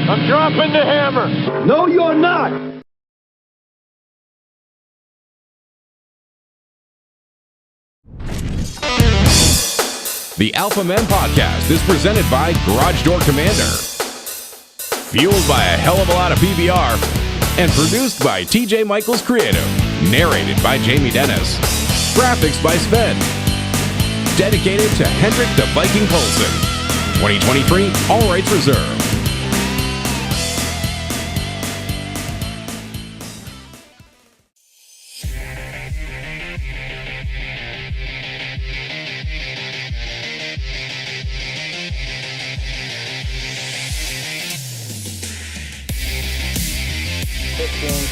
I'm dropping the hammer. No, you're not. The Alpha Men Podcast is presented by Garage Door Commander. Fueled by a hell of a lot of PBR. And produced by TJ Michaels Creative. Narrated by Jamie Dennis. Graphics by Sven. Dedicated to Hendrik the Viking Poulsen. 2023, all rights reserved.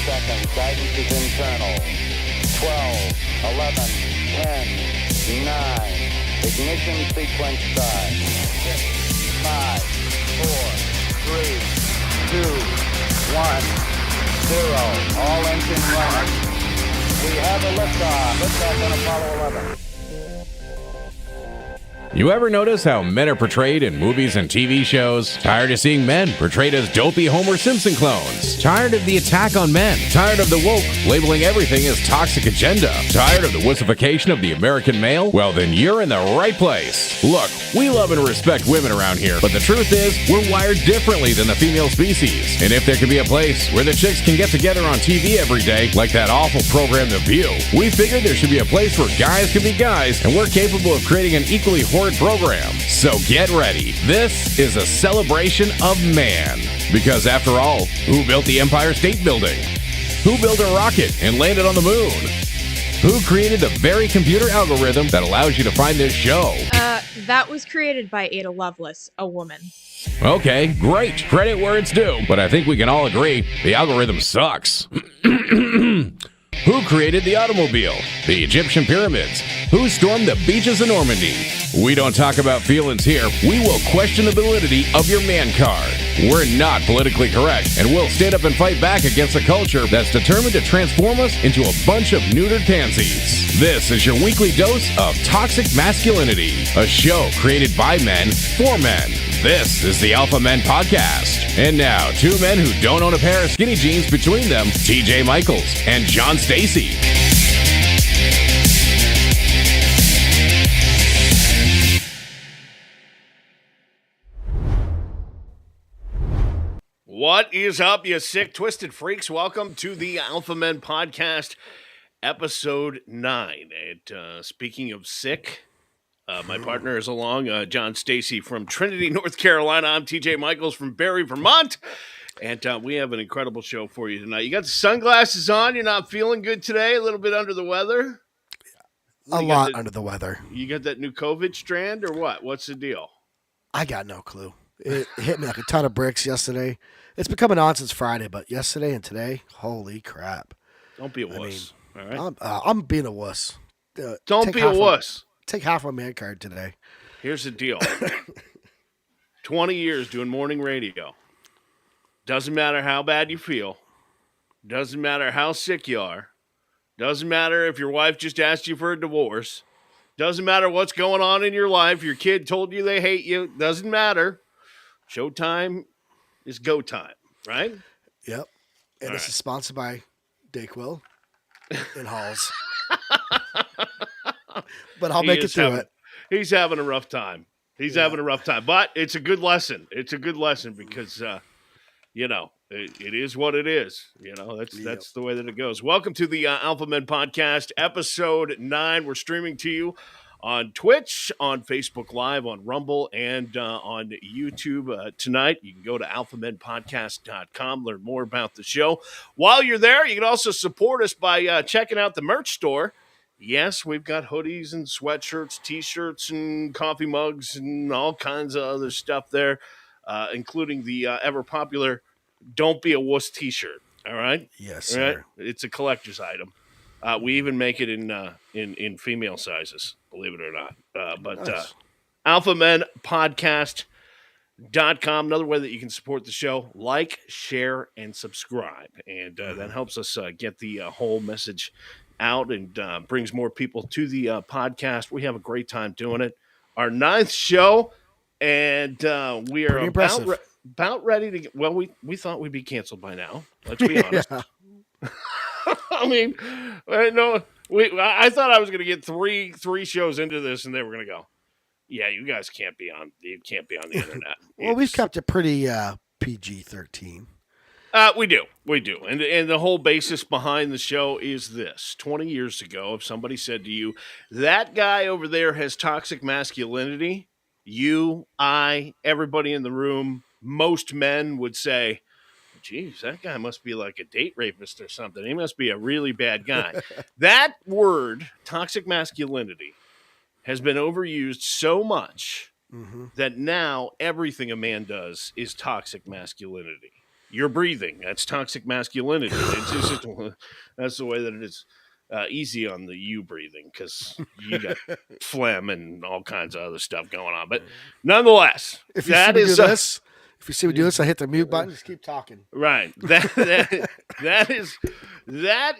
Seconds. Guidance is internal. 12, 11, 10, 9. Ignition sequence start. 6, 5, 4, 3, 2, 1, 0. All engine running. We have a liftoff. Liftoff on Apollo 11. You ever notice how men are portrayed in movies and TV shows? Tired of seeing men portrayed as dopey Homer Simpson clones? Tired of the attack on men? Tired of the woke labeling everything as toxic agenda? Tired of the wussification of the American male? Well, then you're in the right place. Look, we love and respect women around here, but the truth is, we're wired differently than the female species. And if there can be a place where the chicks can get together on TV every day, like that awful program The View, we figured there should be a place where guys can be guys, and we're capable of creating an equally horrid program. So get ready. This is a celebration of man. Because after all, who built the Empire State Building? Who built a rocket and landed on the moon? Who created the very computer algorithm that allows you to find this show? That was created by Ada Lovelace, a woman. Okay, great. Credit where it's due. But I think we can all agree the algorithm sucks. Who created the automobile? The Egyptian pyramids? Who stormed the beaches of Normandy? We don't talk about feelings here. We will question the validity of your man card. We're not politically correct, and we'll stand up and fight back against a culture that's determined to transform us into a bunch of neutered pansies. This is your weekly dose of toxic masculinity, a show created by men for men. This is the Alpha Men Podcast. And now, two men who don't own a pair of skinny jeans between them, TJ Michaels and John Stacy. What is up, you sick, twisted freaks? Welcome to the Alpha Men Podcast, episode 9. And speaking of sick, my partner is along, John Stacy from Trinity, North Carolina. I'm TJ Michaels from Barrie, Vermont. And we have an incredible show for you tonight. You got the sunglasses on. You're not feeling good today. A little bit under the weather. A lot under the weather. You got that new COVID strand or what? What's the deal? I got no clue. It hit me like a ton of bricks yesterday. It's been coming on since Friday, but yesterday and today, holy crap. Don't be a wuss. All right? I'm being a wuss. Don't be a wuss. Take half my man card today. Here's the deal. 20 years doing morning radio. Doesn't matter how bad you feel. Doesn't matter how sick you are. Doesn't matter if your wife just asked you for a divorce. Doesn't matter what's going on in your life. Your kid told you they hate you. Doesn't matter. Showtime is go time, right? Yep. And this is sponsored by Dayquil and Halls. But I'll make it through it. He's having a rough time. He's having a rough time. But it's a good lesson. It's a good lesson because, it is what it is. That's the way that it goes. Welcome to the Alpha Men Podcast, episode 9. We're streaming to you on Twitch, on Facebook Live, on Rumble, and on YouTube tonight. You can go to alphamenpodcast.com, learn more about the show. While you're there, you can also support us by checking out the merch store. Yes, we've got hoodies and sweatshirts, T-shirts, and coffee mugs, and all kinds of other stuff there, including the ever-popular Don't Be a Wuss T-shirt. All right? Yes, sir. All right? It's a collector's item. We even make it in female sizes, believe it or not. Nice. alphamenpodcast.com, another way that you can support the show. Like, share, and subscribe. And that helps us get the whole message out and brings more people to the podcast. We have a great time doing it. Our 9th show, And we are Pretty impressive. about ready to get. Well, we thought we'd be canceled by now. Let's be honest. Yeah. I mean, no, I thought I was going to get three shows into this, and they were going to go. Yeah, you guys can't be on. You can't be on the internet. Well, we've kept it pretty PG-13. We do, and the whole basis behind the show is this: 20 years ago, if somebody said to you, "That guy over there has toxic masculinity," you, I, everybody in the room, most men would say, "Geez, that guy must be like a date rapist or something. He must be a really bad guy." That word, toxic masculinity, has been overused so much that now everything a man does is toxic masculinity. You're breathing. That's toxic masculinity. That's the way that it is easy on the you breathing because you got phlegm and all kinds of other stuff going on. But nonetheless, If you see me do this, I hit the mute button. Just keep talking. Right. That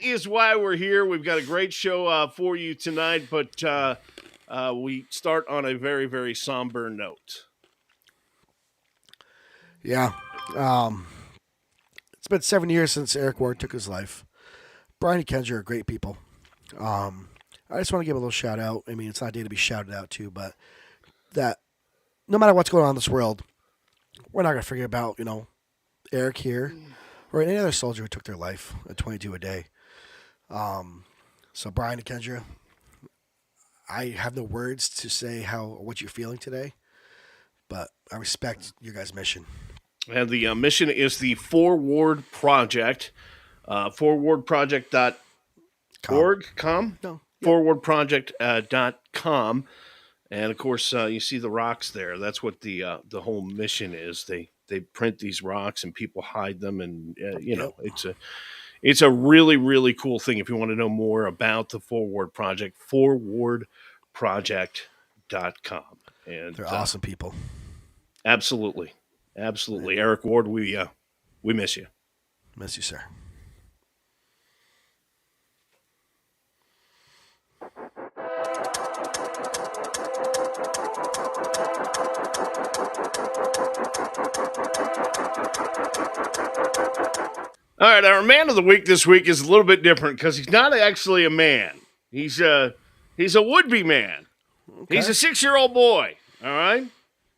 is why we're here. We've got a great show for you tonight, but we start on a very, very somber note. Yeah. It's been 7 years since Eric Ward took his life. Brian and Kendra are great people. I just want to give a little shout out. I mean, it's not a day to be shouted out to, but that no matter what's going on in this world, we're not going to forget about, Eric here or any other soldier who took their life at 22 a day. So Brian and Kendra, I have no words to say what you're feeling today, but I respect your guys' mission. And the mission is the Forward Project, forwardproject.org, No. forwardproject.com. And of course, you see the rocks there. That's what the whole mission is. They print these rocks and people hide them, and it's a really, really cool thing. If you want to know more about the Forward Project, forwardproject.com. And They're awesome people. Absolutely. Eric Ward, we miss you. Miss you, sir. All right, our man of the week this week is a little bit different because he's not actually a man. He's a would-be man. Okay. He's a 6-year-old boy, all right?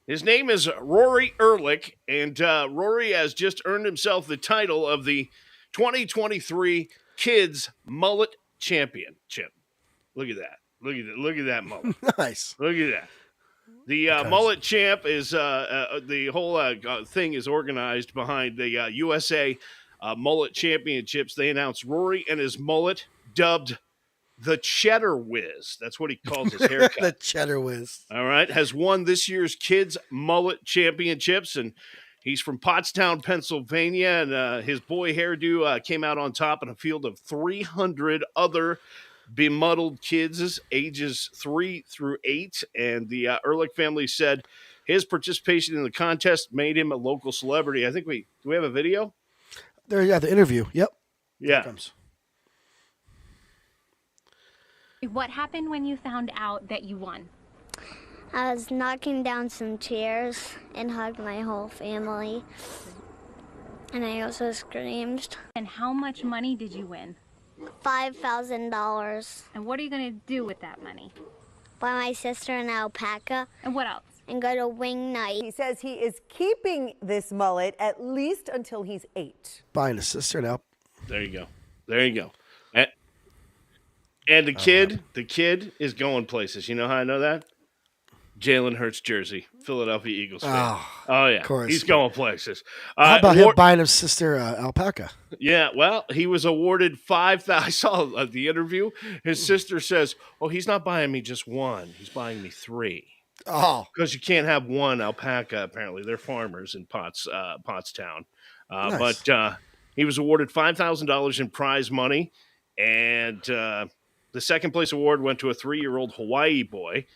His name is Rory Ehrlich, and Rory has just earned himself the title of the 2023 Kids Mullet Championship. Look at that. Look at that mullet. Nice. Look at that. The Mullet Champ is the whole thing is organized behind the USA Mullet Championships. They announced Rory and his mullet, dubbed the Cheddar Whiz. That's what he calls his haircut. The Cheddar Whiz. All right. Has won this year's Kids Mullet Championships, and he's from Pottstown, Pennsylvania, and his boy hairdo came out on top in a field of 300 other bemuddled kids ages 3 through 8. And the Ehrlich family said his participation in the contest made him a local celebrity. I think do we have a video? There, yeah, the interview. Yep. Yeah. What happened when you found out that you won? I was knocking down some chairs and hugged my whole family. And I also screamed. And how much money did you win? $5,000. And what are you going to do with that money? Buy my sister an alpaca. And what else? And go to wing night. He says he is keeping this mullet at least until he's 8. Buying a sister now. There you go. And the kid is going places. You know how I know that? Jalen Hurts jersey, Philadelphia Eagles fan. Oh yeah, of course. He's going places. How about him buying his sister alpaca? Yeah, well, he was awarded 5,000. I saw the interview. His sister says, "Oh, he's not buying me just one. He's buying me 3." Oh, because you can't have one alpaca. Apparently, they're farmers in Pottstown. Nice. But he was awarded $5,000 in prize money, and the second place award went to a 3-year-old Hawaii boy.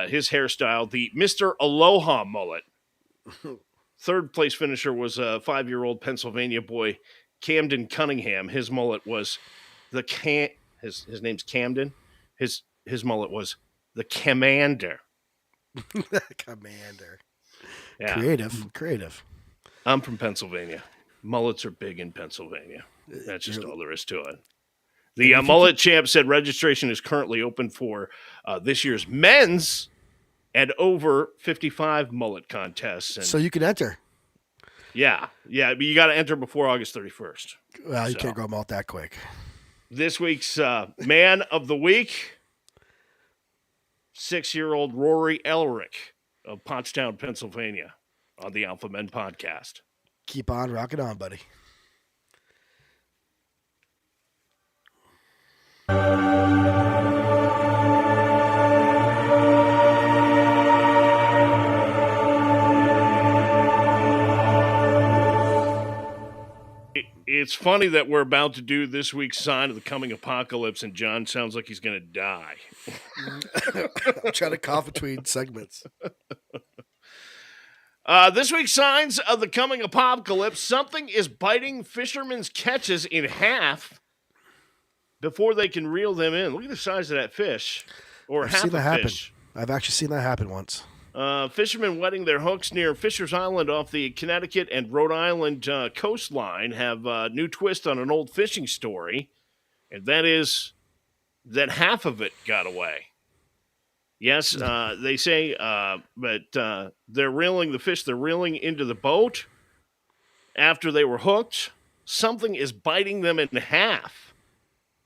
His hairstyle, the Mr. Aloha mullet. Third place finisher was a 5-year-old Pennsylvania boy, Camden Cunningham. His mullet was his name's Camden. His mullet was the Commander. Commander. Yeah. Creative. I'm from Pennsylvania. Mullets are big in Pennsylvania. That's just all there is to it. The mullet champ said registration is currently open for this year's men's and over 55 mullet contests. And so you can enter. Yeah, but you got to enter before August 31st. Well, you can't go mullet that quick. This week's Man of the Week, 6-year-old Rory Elric of Pottstown, Pennsylvania, on the Alpha Men podcast. Keep on rocking on, buddy. It's funny that we're about to do this week's sign of the coming apocalypse, and John sounds like he's going to die. I'm trying to cough between segments. This week's signs of the coming apocalypse: something is biting fishermen's catches in half before they can reel them in. Look at the size of that fish, or I've half seen a that happen. fish. I've actually seen that happen once. Fishermen wetting their hooks near Fisher's Island off the Connecticut and Rhode Island coastline have a new twist on an old fishing story, and that is that half of it got away. Yes, they say, but they're reeling the fish. They're reeling into the boat after they were hooked. Something is biting them in half.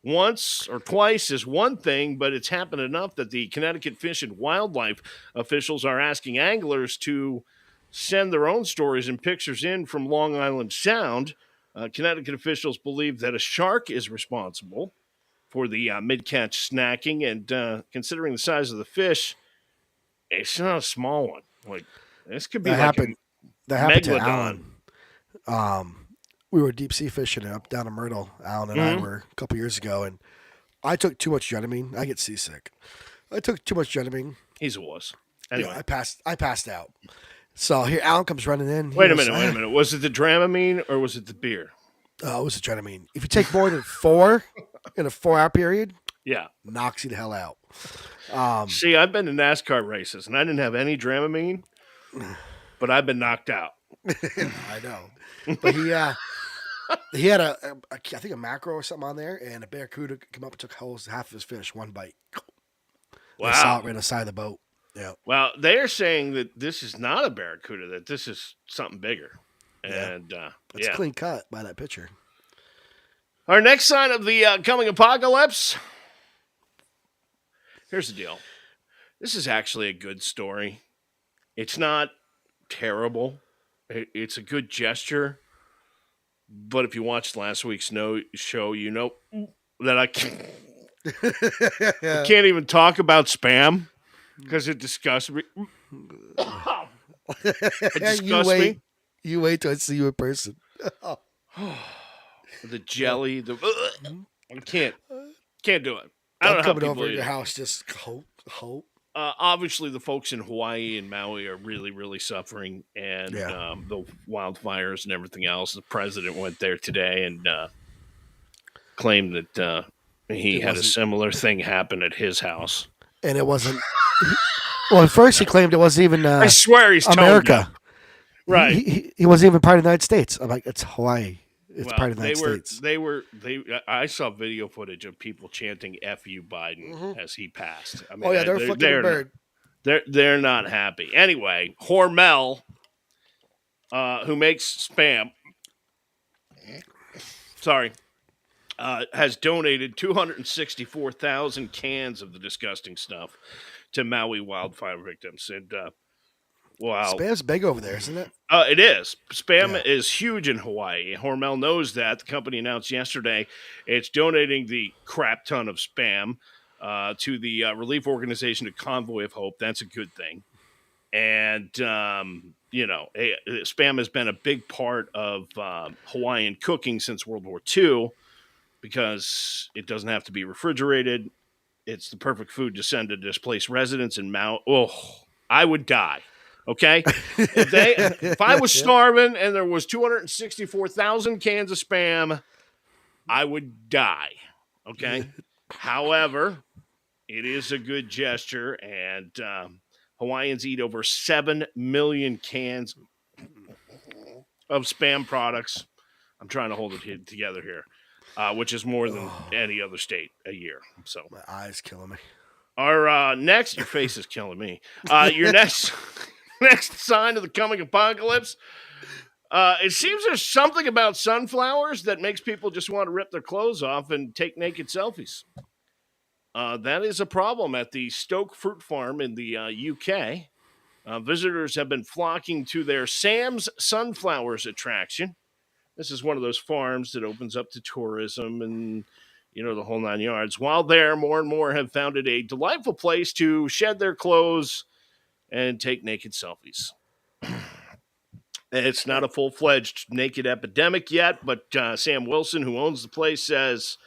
Once or twice is one thing, but it's happened enough that the Connecticut Fish and Wildlife officials are asking anglers to send their own stories and pictures in from Long Island Sound. Connecticut officials believe that a shark is responsible for the mid-catch snacking, and considering the size of the fish, it's not a small one. Like, this could be that like happened. That happened to Alan. We were deep sea fishing up down in Myrtle. Alan and I were a couple years ago, and I took too much Dramamine. I get seasick. I took too much Dramamine. He's a wuss. Anyway, I passed out. So here, Alan comes running in. Wait a minute. Was it the Dramamine or was it the beer? Oh, it was the Dramamine. If you take more than 4 in a 4-hour period, yeah, knocks you the hell out. See, I've been to NASCAR races, and I didn't have any Dramamine, but I've been knocked out. I know. But he had I think a mackerel or something on there, and a barracuda came up and took half of his fish, one bite. Wow. I saw it right on the side of the boat. Yeah. Well, they are saying that this is not a barracuda, that this is something bigger. And it's clean cut by that picture. Our next sign of the coming apocalypse. Here's the deal. This is actually a good story. It's not terrible. It's a good gesture. But if you watched last week's show, you know that I can't even talk about Spam because it disgusts me. It disgusts me. You wait till I see you in person. The jelly, I can't do it. I don't know how coming people over to eat your it. house, just hope. Obviously, the folks in Hawaii and Maui are really, really suffering, and the wildfires and everything else. The president went there today and claimed that he had a similar thing happen at his house. And it wasn't. Well, at first he claimed it wasn't even. I swear he's America. Right. He wasn't even part of the United States. I'm like, it's Hawaii. It's part of the United States. I saw video footage of people chanting "F you, Biden" as he passed. I mean, they're flicking a bird. They're not happy. Anyway, Hormel, who makes Spam, has donated 264,000 cans of the disgusting stuff to Maui wildfire victims. And wow, Spam's big over there, isn't it? It is. Spam is huge in Hawaii. Hormel knows that. The company announced yesterday it's donating the crap ton of Spam to the relief organization, the Convoy of Hope. That's a good thing. And, Spam has been a big part of Hawaiian cooking since World War II because it doesn't have to be refrigerated. It's the perfect food to send to displaced residents in Maui. Oh, I would die. Okay? If I was starving and there was 264,000 cans of Spam, I would die. Okay? However, it is a good gesture, and Hawaiians eat over 7 million cans of Spam products. I'm trying to hold it together here, which is more than any other state a year. So My eyes killing me. our next, your face is killing me. Your next sign of the coming apocalypse. It seems there's something about sunflowers that makes people just want to rip their clothes off and take naked selfies. That is a problem at the Stoke Fruit Farm in the UK. Visitors have been flocking to their Sam's Sunflowers attraction. This is one of those farms that opens up to tourism and, the whole 9 yards. While there, more and more have found it a delightful place to shed their clothes and take naked selfies. It's not a full-fledged naked epidemic yet, but Sam Wilson, who owns the place, says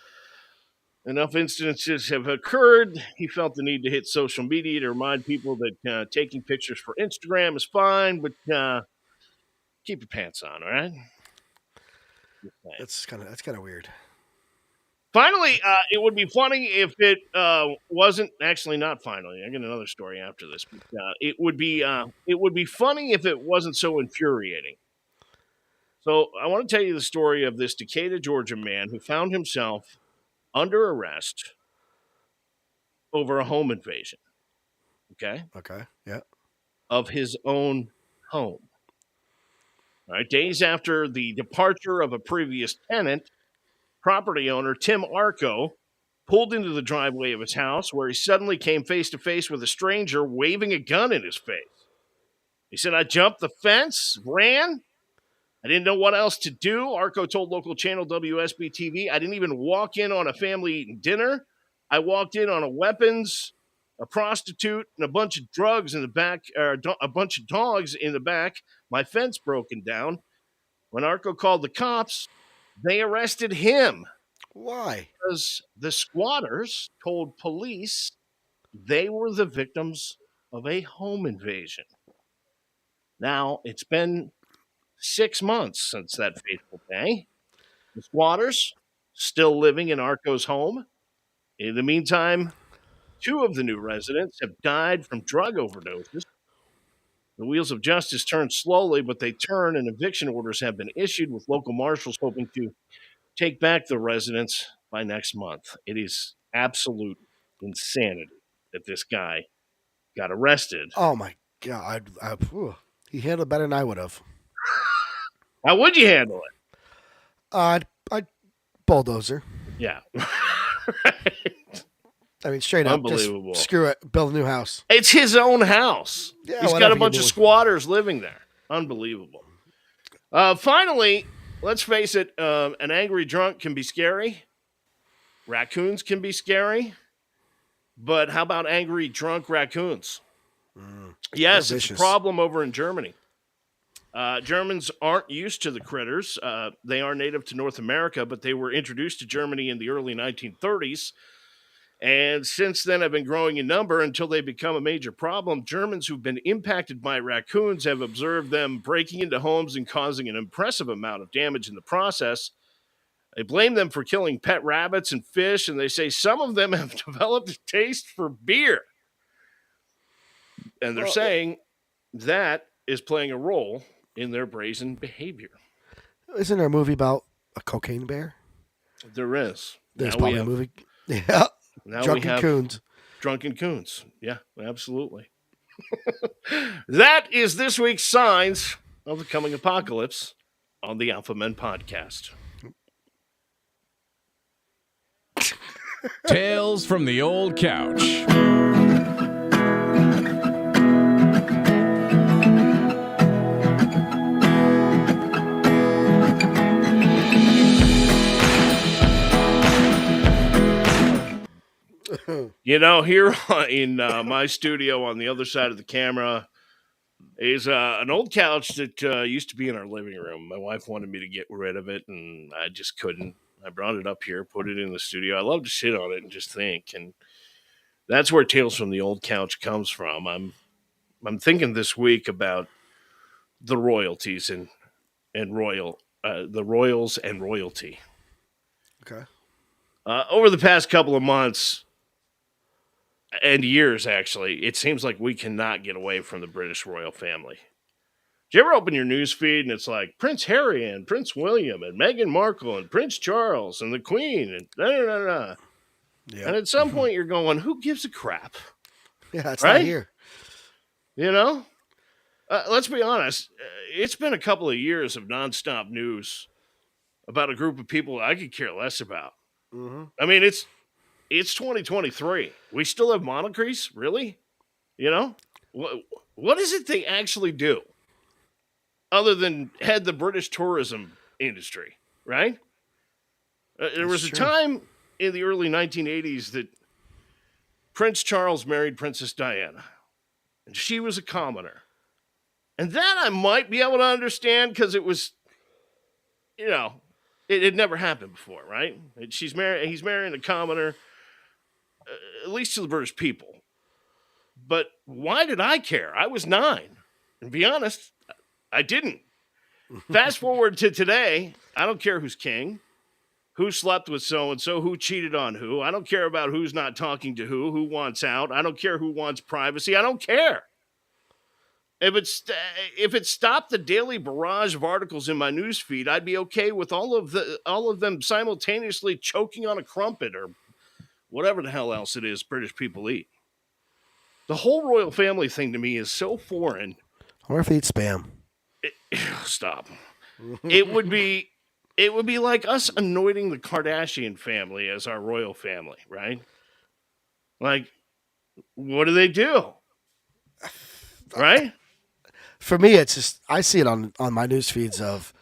enough incidences have occurred. He felt the need to hit social media to remind people that taking pictures for Instagram is fine, but keep your pants on, all right? That's kind of weird. Finally, it would be funny if it wasn't. Actually, not finally. I got another story after this. But, it would be funny if it wasn't so infuriating. So I want to tell you the story of this Decatur, Georgia man who found himself under arrest over a home invasion. Okay. Yeah. Of his own home. All right. Days after the departure of a previous tenant, property owner Tim Arco pulled into the driveway of his house where he suddenly came face to face with a stranger waving a gun in his face. He said, "I jumped the fence, ran. I didn't know what else to do." Arco told local channel WSB-TV, "I didn't even walk in on a family eating dinner. I walked in on weapons, a prostitute, and a bunch of drugs in the back, a bunch of dogs in the back. My fence broken down. When Arco called the cops, they arrested him." Why? Because the squatters told police they were the victims of a home invasion. Now, it's been 6 months since that fateful day. The squatters still living in Arco's home. In the meantime, 2 of the new residents have died from drug overdoses. The wheels of justice turn slowly, but they turn, and eviction orders have been issued, with local marshals hoping to take back the residents by next month. It is absolute insanity that this guy got arrested. Oh my God! He handled it better than I would have. How would you handle it? I'd bulldozer. Yeah. I mean, straight up, Unbelievable. just screw it, build a new house. It's his own house. Yeah, he's got a bunch of squatters living there. Unbelievable. Finally, let's face it, an angry drunk can be scary. Raccoons can be scary. But how about angry drunk raccoons? Yes, it's a problem over in Germany. Germans aren't used to the critters. They are native to North America, but they were introduced to Germany in the early 1930s. And since then have been growing in number until they become a major problem. Germans who've been impacted by raccoons have observed them breaking into homes and causing an impressive amount of damage in the process. They blame them for killing pet rabbits and fish, and they say some of them have developed a taste for beer. And they're saying that is playing a role in their brazen behavior. Isn't there a movie about a cocaine bear? There is. There's probably a movie. Yeah. Drunken Coons. Drunken Coons. Yeah, absolutely. That is this week's Signs of the Coming Apocalypse on the Alpha Men Podcast. Tales from the Old Couch. Here in my studio on the other side of the camera is an old couch that used to be in our living room. My wife wanted me to get rid of it, and I just couldn't. I brought it up here, put it in the studio. I love to sit on it and just think, and that's where Tales from the Old Couch comes from. I'm thinking this week about the royalties and the royals and royalty. Okay. Over the past couple of months, and years, actually, it seems like we cannot get away from the British royal family. Do you ever open your news feed and it's like Prince Harry and Prince William and Meghan Markle and Prince Charles and the Queen and da. Yeah. And at some point you're going, who gives a crap? Yeah, it's right? not here. You know? Let's be honest. It's been a couple of years of nonstop news about a group of people I could care less about. Mm-hmm. I mean, it's 2023. We still have monarchies? Really? You know? What is it they actually do? Other than head the British tourism industry, right? There was a time in the early 1980s that Prince Charles married Princess Diana, and she was a commoner. And that I might be able to understand because it was, it had never happened before, right? He's marrying a commoner, at least to the British people. But why did I care? I was 9. And to be honest, I didn't. Fast forward to today, I don't care who's king, who slept with so-and-so, who cheated on who. I don't care about who's not talking to who wants out. I don't care who wants privacy. I don't care. If it stopped the daily barrage of articles in my news feed, I'd be okay with all of them simultaneously choking on a crumpet or whatever the hell else it is British people eat. The whole royal family thing to me is so foreign. I wonder if they eat spam. Stop. It would be like us anointing the Kardashian family as our royal family, right? Like, what do they do? Right? For me, it's just I see it on my news feeds of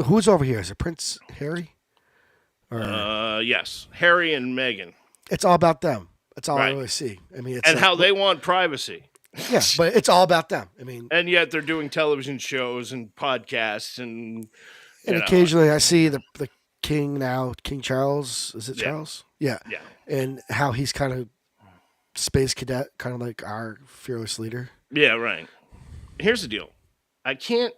who's over here? Is it Prince Harry? Yes, Harry and Meghan. It's all about them. That's all I Right. really see. I mean, it's And how they want privacy. Yeah, but it's all about them. I mean, And yet they're doing television shows and podcasts and occasionally I see the king now, King Charles. Is it Yeah. Charles? Yeah. Yeah. And how he's kind of space cadet, kind of like our fearless leader. Yeah, right. Here's the deal. I can't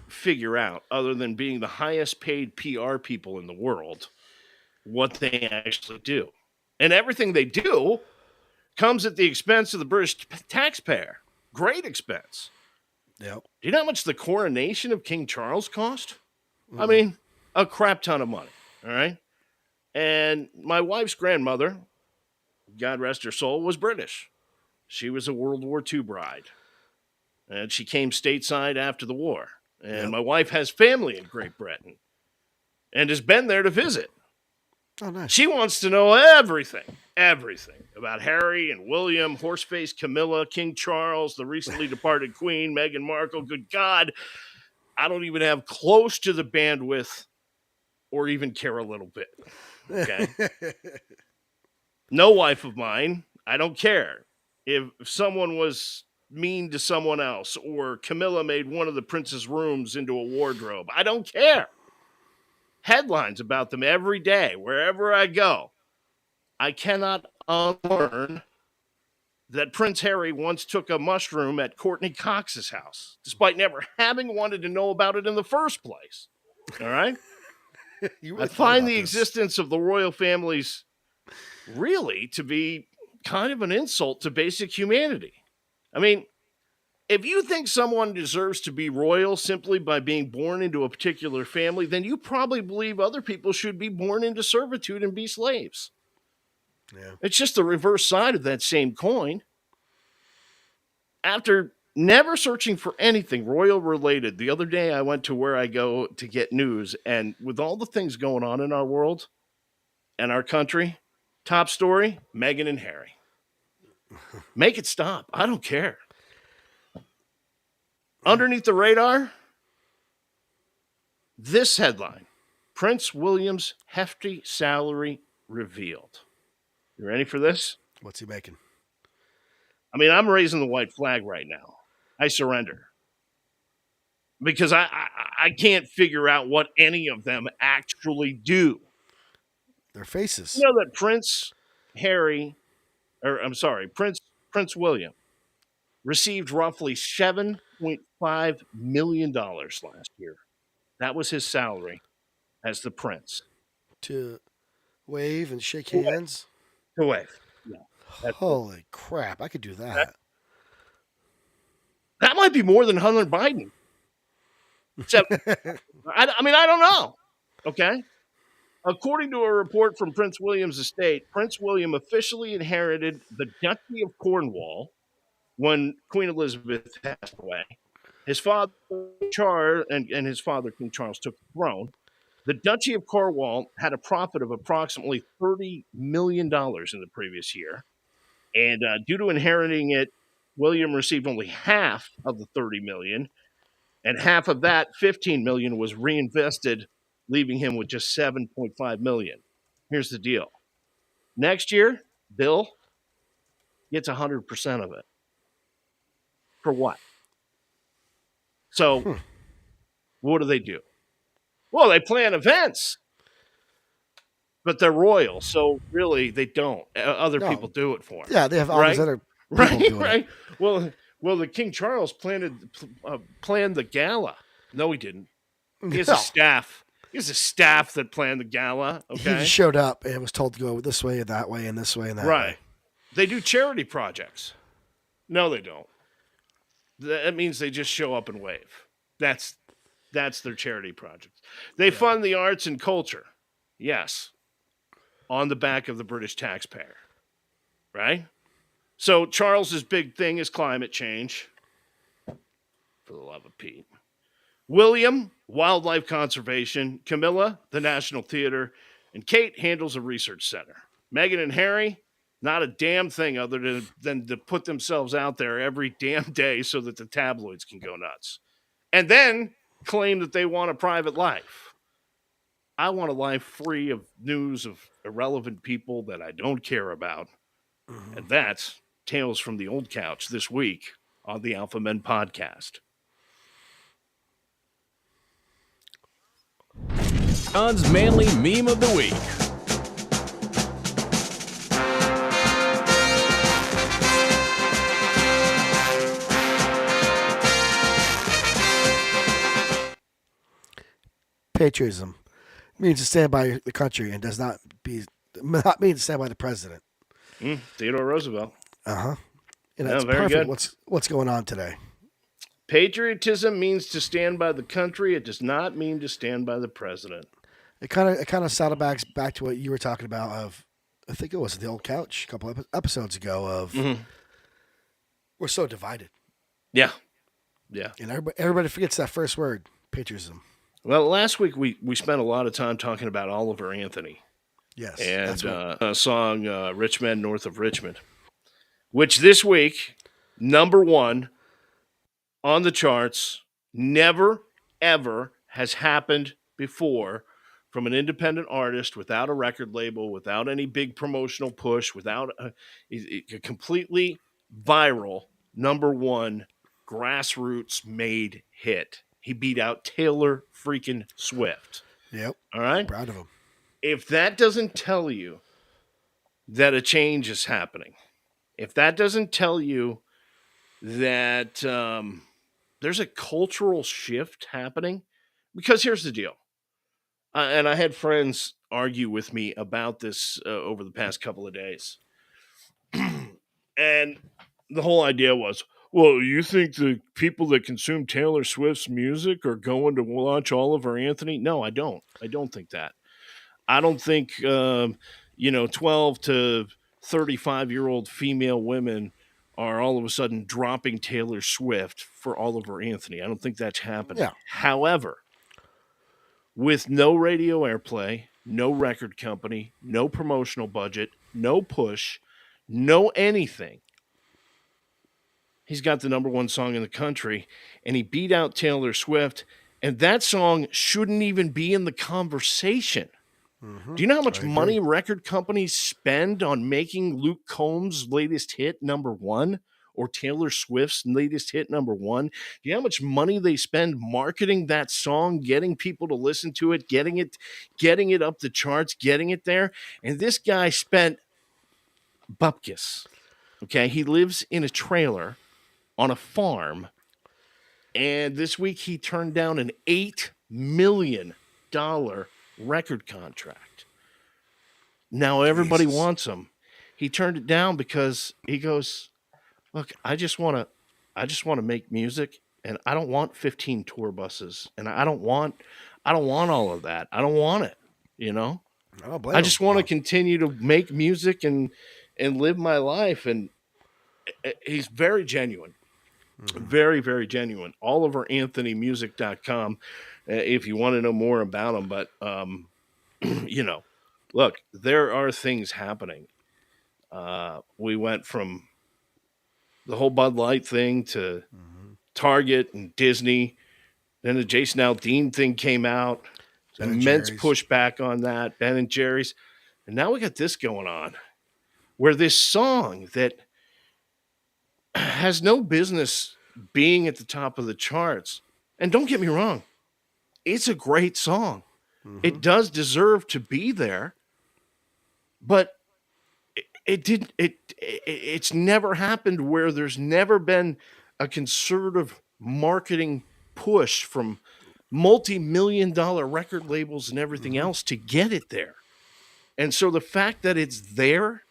figure out, other than being the highest paid PR people in the world, what they actually do. And everything they do comes at the expense of the British taxpayer. Great expense. Yep. Do you know how much the coronation of King Charles cost? I mean, a crap ton of money. All right. And my wife's grandmother, God rest her soul, was British. She was a World War II bride. And she came stateside after the war. And my wife has family in Great Britain and has been there to visit. Oh, nice. She wants to know everything about Harry and William, Horseface Camilla, King Charles, the recently departed Queen, Meghan Markle. Good God, I don't even have close to the bandwidth or even care a little bit. Okay. No wife of mine, I don't care. If someone was mean to someone else or Camilla made one of the prince's rooms into a wardrobe, I don't care. Headlines about them every day, wherever I go. I cannot unlearn that Prince Harry once took a mushroom at Courtney Cox's house, despite never having wanted to know about it in the first place. All right? Really I find the existence of the royal families really to be kind of an insult to basic humanity. I mean, if you think someone deserves to be royal simply by being born into a particular family, then you probably believe other people should be born into servitude and be slaves. Yeah. It's just the reverse side of that same coin. After never searching for anything royal related, the other day I went to where I go to get news, and with all the things going on in our world and our country, top story, Meghan and Harry. Make it stop. I don't care. Underneath the radar, this headline: Prince William's hefty salary revealed. You ready for this? What's he making? I mean, I'm raising the white flag right now. I surrender. Because I can't figure out what any of them actually do. Their faces. You know that Prince William received roughly $7.5 million last year. That was his salary as the prince. To wave and shake hands. To wave. Yeah. Holy crap! I could do that. That might be more than Hunter Biden. Except, I mean, I don't know. Okay. According to a report from Prince William's estate, Prince William officially inherited the Duchy of Cornwall when Queen Elizabeth passed away. His father, Charles, and his father, King Charles, took the throne. The Duchy of Cornwall had a profit of approximately $30 million in the previous year. And due to inheriting it, William received only half of the $30 million, and half of that, $15 million, was reinvested, leaving him with just $7.5 million. Here's the deal. Next year, Bill gets 100% of it. For what? So, what do? Well, they plan events, but they're royal, so really they don't. Other people do it for them. Yeah, they have all these other people doing right. it. Well, the King Charles planned the gala. No, he didn't. He has a staff. He has a staff that planned the gala. Okay, he just showed up and was told to go this way and that way and this way and that way. Right. They do charity projects. No, they don't. That means they just show up and wave. That's their charity projects. They fund the arts and culture. Yes. On the back of the British taxpayer. Right? So Charles's big thing is climate change. For the love of Pete. William, wildlife conservation. Camilla, the National Theater. And Kate handles a research center. Meghan and Harry, not a damn thing other than to put themselves out there every damn day so that the tabloids can go nuts. And then claim that they want a private life. I want a life free of news of irrelevant people that I don't care about. Mm-hmm. And that's Tales from the Old Couch this week on the Alpha Men podcast. John's manly meme of the week. Patriotism means to stand by the country and does not mean to stand by the president. Theodore Roosevelt. And that's very perfect. good. What's going on today? Patriotism means to stand by the country. It does not mean to stand by the president. It kind of saddlebags back to what you were talking about. Of I think it was the Old Couch a couple episodes ago. Of we're so divided. Yeah. And everybody forgets that first word, patriotism. Well, last week we spent a lot of time talking about Oliver Anthony. Yes. And a song, Rich Men North of Richmond, which this week, number one on the charts, never, ever has happened before from an independent artist without a record label, without any big promotional push, without a completely viral number one grassroots made hit. He beat out Taylor freaking Swift. Yep. All right? I'm proud of him. If that doesn't tell you that a change is happening, if that doesn't tell you that there's a cultural shift happening, because here's the deal. And I had friends argue with me about this over the past couple of days. And the whole idea was, well, you think the people that consume Taylor Swift's music are going to watch Oliver Anthony? No, I don't. I don't think that. I don't think, 12 to 35-year-old female women are all of a sudden dropping Taylor Swift for Oliver Anthony. I don't think that's happening. Yeah. However, with no radio airplay, no record company, no promotional budget, no push, no anything, he's got the number one song in the country, and he beat out Taylor Swift, and that song shouldn't even be in the conversation. Mm-hmm. Do you know how much money record companies spend on making Luke Combs' latest hit number one or Taylor Swift's latest hit number one? Do you know how much money they spend marketing that song, getting people to listen to it, getting it up the charts, getting it there? And this guy spent bupkis. Okay, he lives in a trailer on a farm, and this week he turned down an $8 million record contract. Now everybody wants him. he turned it down because he goes, look, I just want to make music, and I don't want 15 tour buses, and I don't want all of that. I don't want it, you know. I don't blame I him. just want to continue to make music and live my life, and he's very genuine. Very, very genuine. OliverAnthonyMusic.com if you want to know more about him. But, you know, look, there are things happening. We went from the whole Bud Light thing to Target and Disney. Then the Jason Aldean thing came out. Ben and Immense Jerry's. pushback on that. Ben and Jerry's. And now we got this going on where this song that has no business being at the top of the charts. And don't get me wrong, it's a great song. It does deserve to be there, but it's never happened where there's never been a conservative marketing push from multi-million-dollar record labels and everything else to get it there. And so the fact that it's there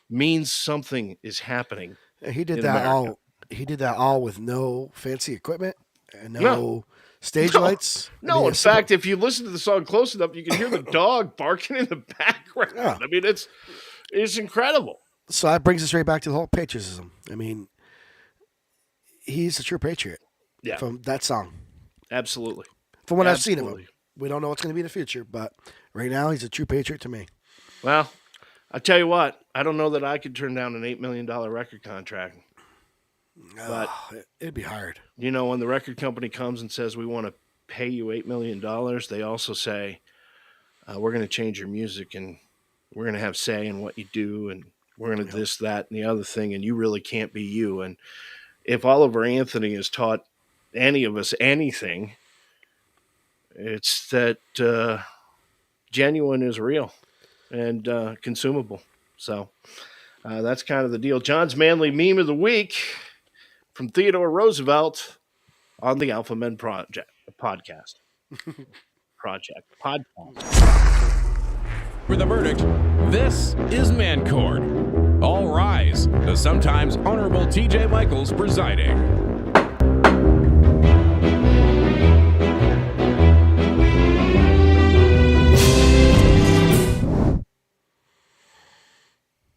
means something is happening. And he did in that America. all. He did that all with no fancy equipment and no stage lights. No, in fact, if you listen to the song close enough, you can hear the dog barking in the background. Yeah. I mean, it's incredible. So that brings us right back to the whole patriotism. I mean, he's a true patriot. Yeah. From that song. Absolutely. From what I've seen of Absolutely. him. We don't know what's going to be in the future, but right now he's a true patriot to me. Well, I tell you what, I don't know that I could turn down an $8 million record contract. But it'd be hard. You know, when the record company comes and says we want to pay you $8 million, they also say, we're going to change your music and we're going to have say in what you do and we're going to this, that, and the other thing, and you really can't be you. And if Oliver Anthony has taught any of us anything, it's that genuine is real and consumable. So that's kind of the deal. John's Manly Meme of the Week from Theodore Roosevelt on the Alpha Men podcast. For the verdict, this is Mancord. All rise. The sometimes Honorable TJ Michaels presiding.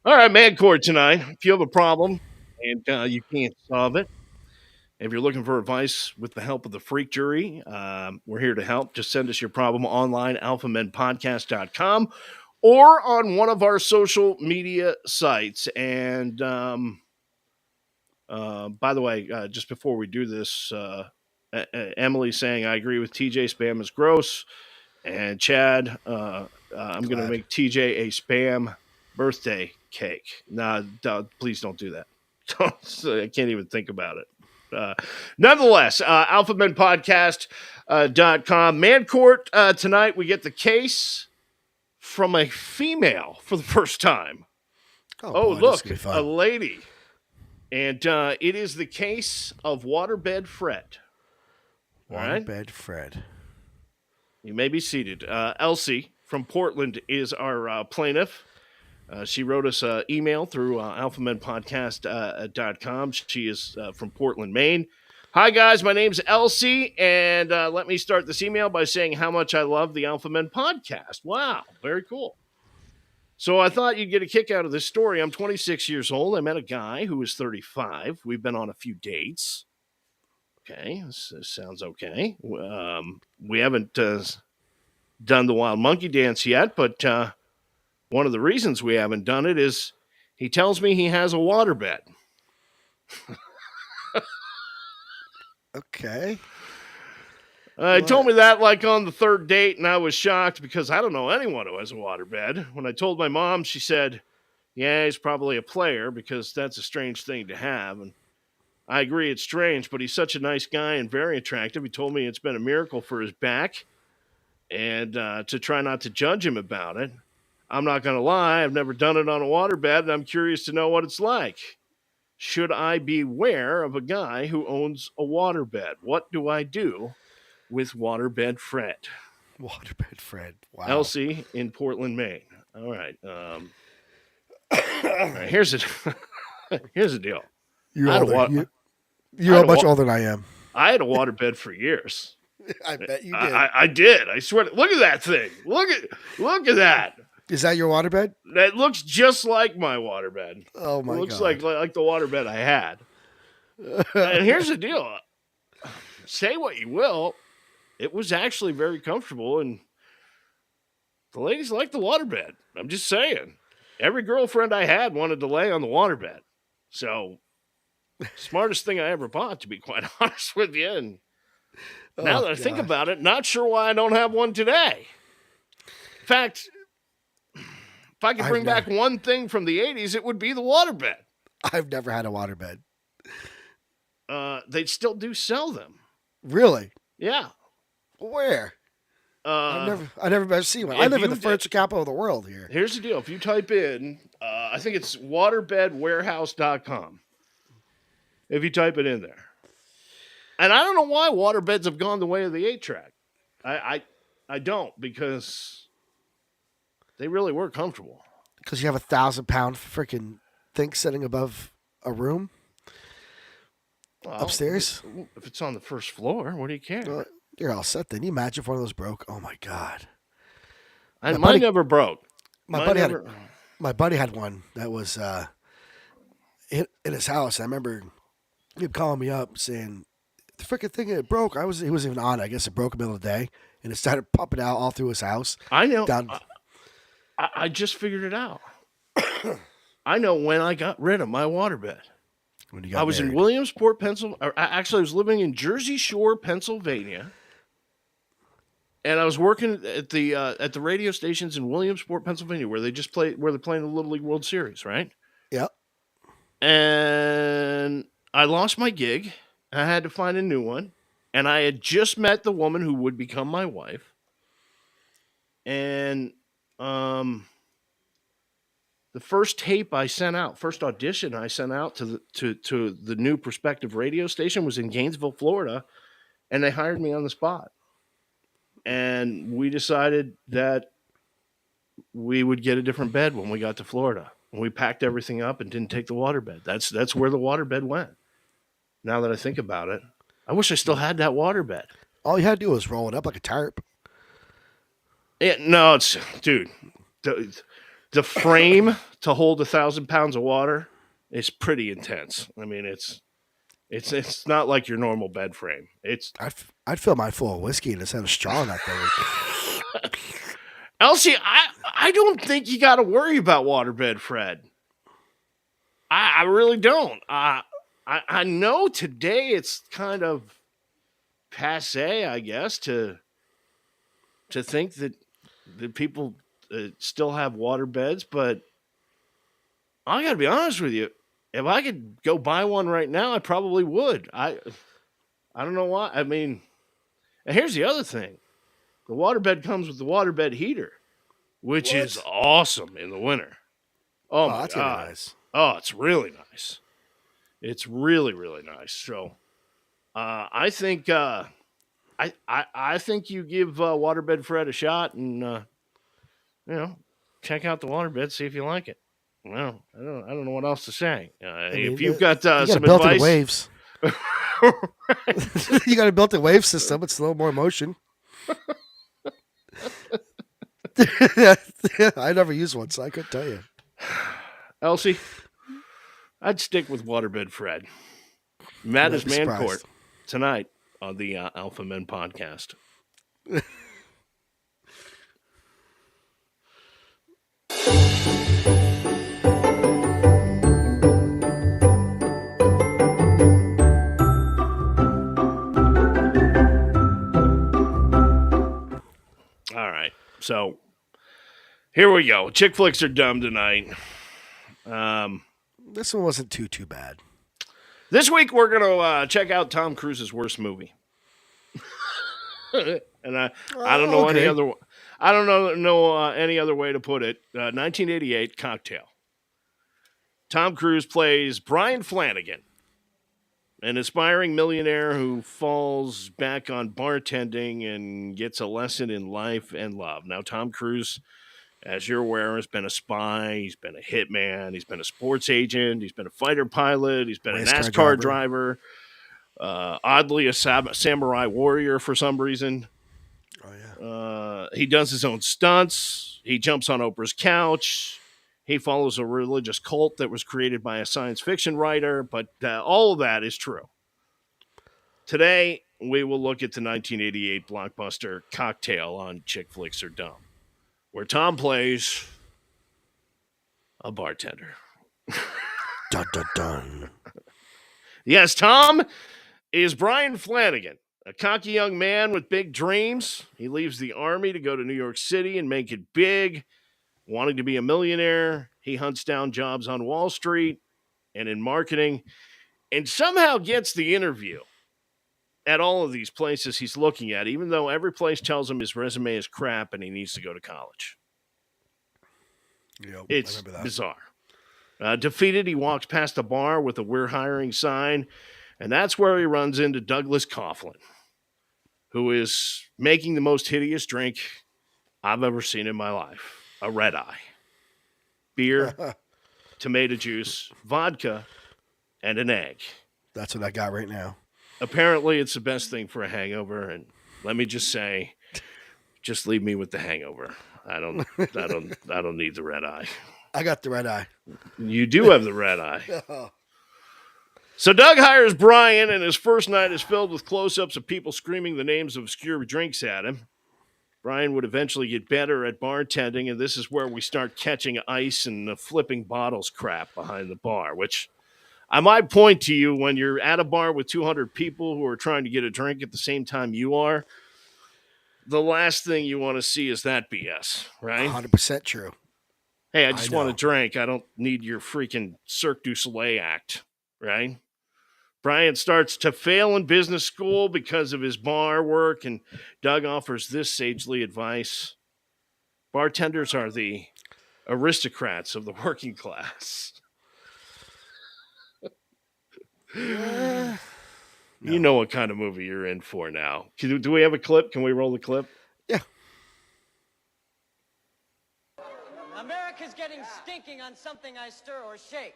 All right, Mancord tonight. If you have a problem and you can't solve it, if you're looking for advice with the help of the Freak Jury, we're here to help. Just send us your problem online, alphamenpodcast.com, or on one of our social media sites. And by the way, just before we do this, Emily's saying, I agree with TJ, spam is gross. And Chad, I'm going to make TJ a spam birthday cake. Nah, please don't do that. I can't even think about it. Nonetheless, alphamenpodcast.com. Mancourt, tonight we get the case from a female for the first time. Oh, boy, look, a lady. And it is the case of Waterbed Fred. Waterbed Fred. You may be seated. Elsie from Portland is our plaintiff. She wrote us an email through alphamenpodcast.com. She is from Portland, Maine. Hi, guys. My name's Elsie, and let me start this email by saying how much I love the Alpha Men podcast. Wow, very cool. So I thought you'd get a kick out of this story. I'm 26 years old. I met a guy who is 35. We've been on a few dates. Okay, this sounds okay. We haven't done the wild monkey dance yet, but one of the reasons we haven't done it is he tells me he has a waterbed. Okay. He told me that like on the third date, and I was shocked because I don't know anyone who has a waterbed. When I told my mom, she said, yeah, he's probably a player because that's a strange thing to have. And I agree it's strange, but he's such a nice guy and very attractive. He told me it's been a miracle for his back and to try not to judge him about it. I'm not going to lie. I've never done it on a waterbed, and I'm curious to know what it's like. Should I beware of a guy who owns a waterbed? What do I do with Waterbed Fred? Waterbed Fred. Wow. Elsie in Portland, Maine. All right. Right, here's the deal. You're I had a older. wa- You're much older than I am. I had a waterbed for years. I bet you did. I did. I swear. Look at that thing. Look at that. Is that your waterbed? That looks just like my waterbed. Oh my god! Looks like the waterbed I had. And here's the deal. Say what you will, it was actually very comfortable, and the ladies liked the waterbed. I'm just saying. Every girlfriend I had wanted to lay on the waterbed. So, smartest thing I ever bought, to be quite honest with you. And now that I think about it, not sure why I don't have one today. In fact, if I could bring back one thing from the 80s, it would be the waterbed. I've never had a waterbed. They still do sell them. Really? Yeah. Where? I've never seen one. I live in the furniture capital of the world here. Here's the deal. If you type in, I think it's waterbedwarehouse.com. If you type it in there. And I don't know why waterbeds have gone the way of the 8-track. I don't, because they really were comfortable. Because you have 1,000-pound freaking thing sitting above a room? Well, upstairs? If it's on the first floor, what do you care? Well, you're all set then. You imagine if one of those broke? Oh my god! Mine never broke. My buddy had one that was in his house. I remember him calling me up saying the freaking thing it broke. He wasn't even on it. I guess it broke in the middle of the day, and it started pumping out all through his house. I know. I just figured it out. I know when I got rid of my waterbed. When you got I was married. in Williamsport, Pennsylvania. Actually, I was living in Jersey Shore, Pennsylvania, and I was working at the radio stations in Williamsport, Pennsylvania, where they're playing the Little League World Series, right? Yep. And I lost my gig. I had to find a new one, and I had just met the woman who would become my wife, and the first audition I sent out to the new prospective radio station was in Gainesville, Florida, and they hired me on the spot. And we decided that we would get a different bed when we got to Florida. And we packed everything up and didn't take the waterbed. That's where the waterbed went. Now that I think about it, I wish I still had that waterbed. All you had to do was roll it up like a tarp. Yeah, no, dude. The frame to hold 1,000 pounds of water is pretty intense. I mean, it's not like your normal bed frame. I'd fill mine full of whiskey and just have a straw in that thing. Elsie, I don't think you got to worry about waterbed, Fred. I really don't. I know today it's kind of passé, I guess, to think that people still have water beds, but I got to be honest with you. If I could go buy one right now, I probably would. I don't know why. I mean, and here's the other thing. The waterbed comes with the waterbed heater, which is awesome in the winter. Oh my that's God. Really nice. Oh, it's really nice. It's really, really nice. So I think I think you give Waterbed Fred a shot and check out the waterbed, see if you like it. Well, I don't know what else to say. If you've got some advice, waves. You got a built-in wave system. It's a little more motion. I never used one, so I couldn't tell you. Elsie, I'd stick with Waterbed Fred. Matt is Man Court tonight on the Alpha Men podcast. All right, so here we go. Chick flicks are dumb tonight. This one wasn't too bad. This week we're gonna check out Tom Cruise's worst movie, and I don't know any other. I don't know any other way to put it. 1988 Cocktail. Tom Cruise plays Brian Flanagan, an aspiring millionaire who falls back on bartending and gets a lesson in life and love. Now, Tom Cruise as you're aware, has been a spy. He's been a hitman. He's been a sports agent. He's been a fighter pilot. He's been a Race car NASCAR driver. Oddly, a samurai warrior for some reason. Oh, yeah. He does his own stunts. He jumps on Oprah's couch. He follows a religious cult that was created by a science fiction writer. But all of that is true. Today, we will look at the 1988 blockbuster Cocktail on Chick Flicks Are Dumb, where Tom plays a bartender. Dun, dun, dun. Yes, Tom is Brian Flanagan, a cocky young man with big dreams. He leaves the Army to go to New York City and make it big. Wanting to be a millionaire, he hunts down jobs on Wall Street and in marketing, and somehow gets the interview at all of these places he's looking at, even though every place tells him his resume is crap and he needs to go to college. Yep, It's bizarre. Defeated, he walks past a bar with a "We're hiring" sign, and that's where he runs into Douglas Coughlin, who is making the most hideous drink I've ever seen in my life. A red eye. Beer, tomato juice, vodka, and an egg. That's what I got right now. Apparently, it's the best thing for a hangover, and let me just say, just leave me with the hangover. I don't need the red eye. I got the red eye. You do have the red eye. So Doug hires Brian, and his first night is filled with close-ups of people screaming the names of obscure drinks at him. Brian would eventually get better at bartending, and this is where we start catching ice and flipping bottles crap behind the bar, which I might point to you when you're at a bar with 200 people who are trying to get a drink at the same time you are. The last thing you want to see is that BS, right? 100% true. Hey, I just want a drink. I don't need your freaking Cirque du Soleil act, right? Brian starts to fail in business school because of his bar work, and Doug offers this sagely advice. Bartenders are the aristocrats of the working class. No. You know what kind of movie you're in for now. Do we have a clip? Can we roll the clip? Yeah. America's getting stinking on something I stir or shake.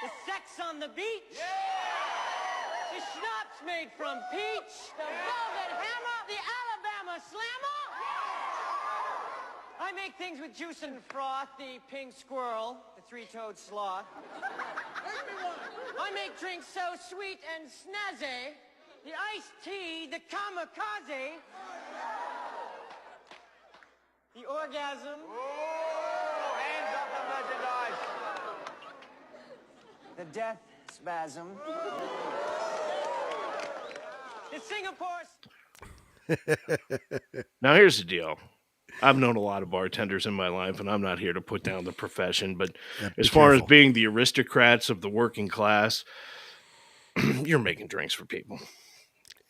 The sex on the beach. The schnapps made from peach. The velvet hammer. The Alabama slammer. I make things with juice and froth. The pink squirrel. The three-toed sloth. I make drinks so sweet and snazzy. The iced tea. The kamikaze. The orgasm. Hands up the merchandise. The death spasm. The Singapore. Now, here's the deal. I've known a lot of bartenders in my life, and I'm not here to put down the profession, but as far as being the aristocrats of the working class, you're making drinks for people.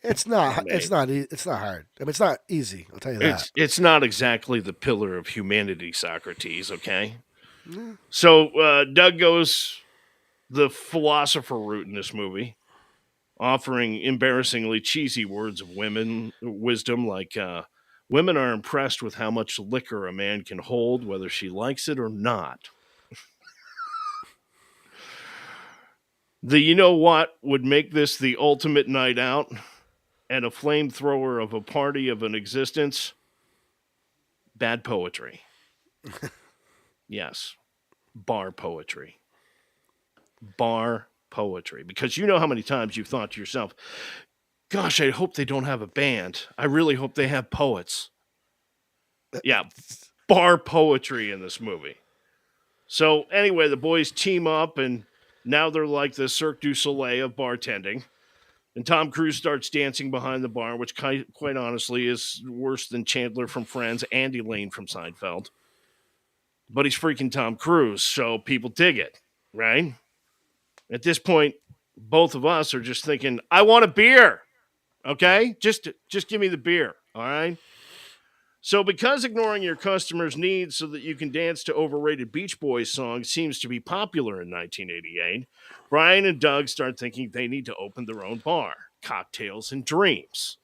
It's not. It's not hard. I mean, it's not easy. I'll tell you that. It's not exactly the pillar of humanity, Socrates. Okay. So Doug goes the philosopher route in this movie, offering embarrassingly cheesy words of wisdom like women are impressed with how much liquor a man can hold, whether she likes it or not. The you know what would make this the ultimate night out and a flamethrower of a party of an existence? Bad poetry. Yes. Bar poetry. Bar poetry. Because you know how many times you've thought to yourself, gosh, I hope they don't have a band. I really hope they have poets. Yeah, bar poetry in this movie. So anyway, the boys team up, and now they're like the Cirque du Soleil of bartending. And Tom Cruise starts dancing behind the bar, which quite honestly is worse than Chandler from Friends and Elaine from Seinfeld. But he's freaking Tom Cruise, so people dig it, right? At this point, both of us are just thinking, I want a beer, okay? Just give me the beer, all right? So because ignoring your customers' needs so that you can dance to overrated Beach Boys songs seems to be popular in 1988, Brian and Doug start thinking they need to open their own bar, Cocktails and Dreams.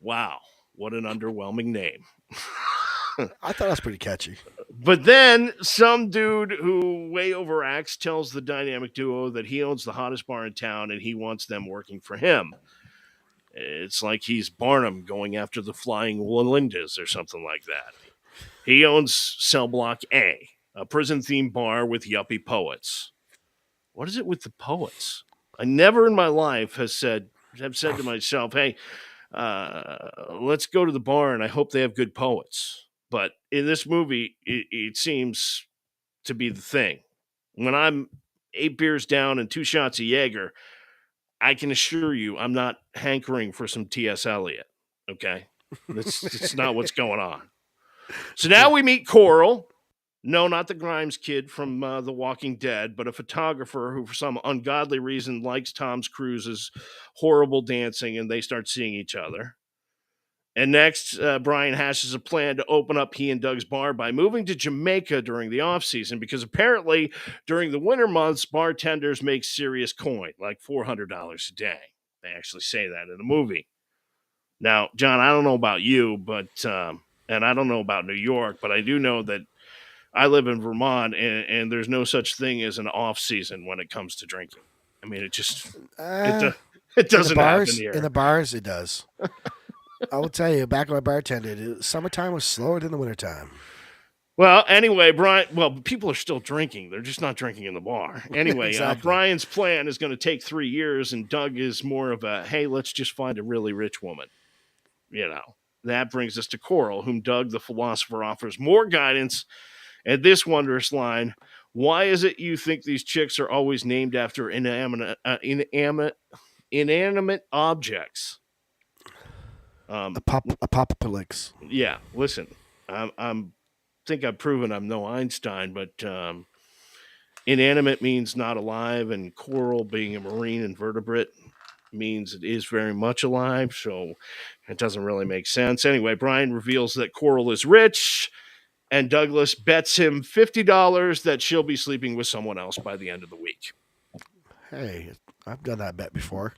Wow, what an underwhelming name. I thought that was pretty catchy. But then some dude who way overacts tells the dynamic duo that he owns the hottest bar in town and he wants them working for him. It's like he's Barnum going after the flying Lindas or something like that. He owns Cell Block a prison-themed bar with yuppie poets. What is it with the poets? I never in my life have said to myself, "Hey, let's go to the bar and I hope they have good poets." But in this movie, it seems to be the thing. When I'm 8 beers down and 2 shots of Jaeger, I can assure you I'm not hankering for some T.S. Eliot. Okay? That's not what's going on. So now we meet Coral. No, not the Grimes kid from The Walking Dead, but a photographer who, for some ungodly reason, likes Tom Cruise's horrible dancing, and they start seeing each other. And next, Brian hashes a plan to open up he and Doug's bar by moving to Jamaica during the off-season, because apparently during the winter months, bartenders make serious coin, like $400 a day. They actually say that in the movie. Now, John, I don't know about you, but and I don't know about New York, but I do know that I live in Vermont, and there's no such thing as an off-season when it comes to drinking. I mean, it doesn't happen here. In the bars, it does. I will tell you, back when I bartended, summertime was slower than the wintertime. Well, anyway, Brian, people are still drinking. They're just not drinking in the bar. Anyway, Exactly. Brian's plan is going to take 3 years, and Doug is more of a, hey, let's just find a really rich woman. You know, that brings us to Coral, whom Doug, the philosopher, offers more guidance at this wondrous line. Why is it you think these chicks are always named after inanimate objects? Apocalypse. Yeah, listen, I'm think I've proven I'm no Einstein, but inanimate means not alive, and coral, being a marine invertebrate, means it is very much alive, so it doesn't really make sense. Anyway, Brian reveals that Coral is rich, and Douglas bets him $50 that she'll be sleeping with someone else by the end of the week. Hey, I've done that bet before.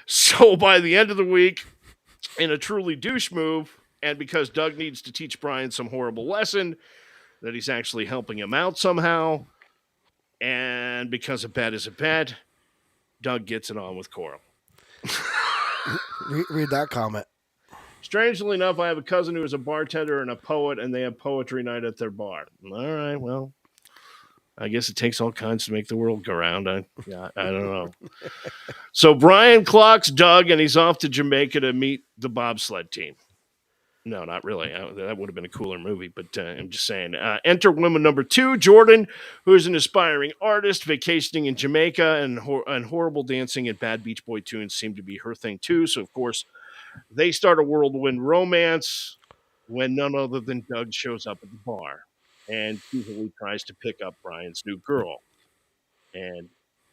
So by the end of the week, in a truly douche move, and because Doug needs to teach Brian some horrible lesson, that he's actually helping him out somehow, and because a bet is a bet, Doug gets it on with Coral. Read that comment. Strangely enough, I have a cousin who is a bartender and a poet, and they have poetry night at their bar. All right, well, I guess it takes all kinds to make the world go round. I don't know. So Brian clocks Doug, and he's off to Jamaica to meet the bobsled team. No, not really. That would have been a cooler movie, but I'm just saying. Enter woman number 2, Jordan, who is an aspiring artist vacationing in Jamaica, and horrible dancing and bad Beach Boy tunes seem to be her thing too. So, of course, they start a whirlwind romance when none other than Doug shows up at the bar and usually tries to pick up Brian's new girl. And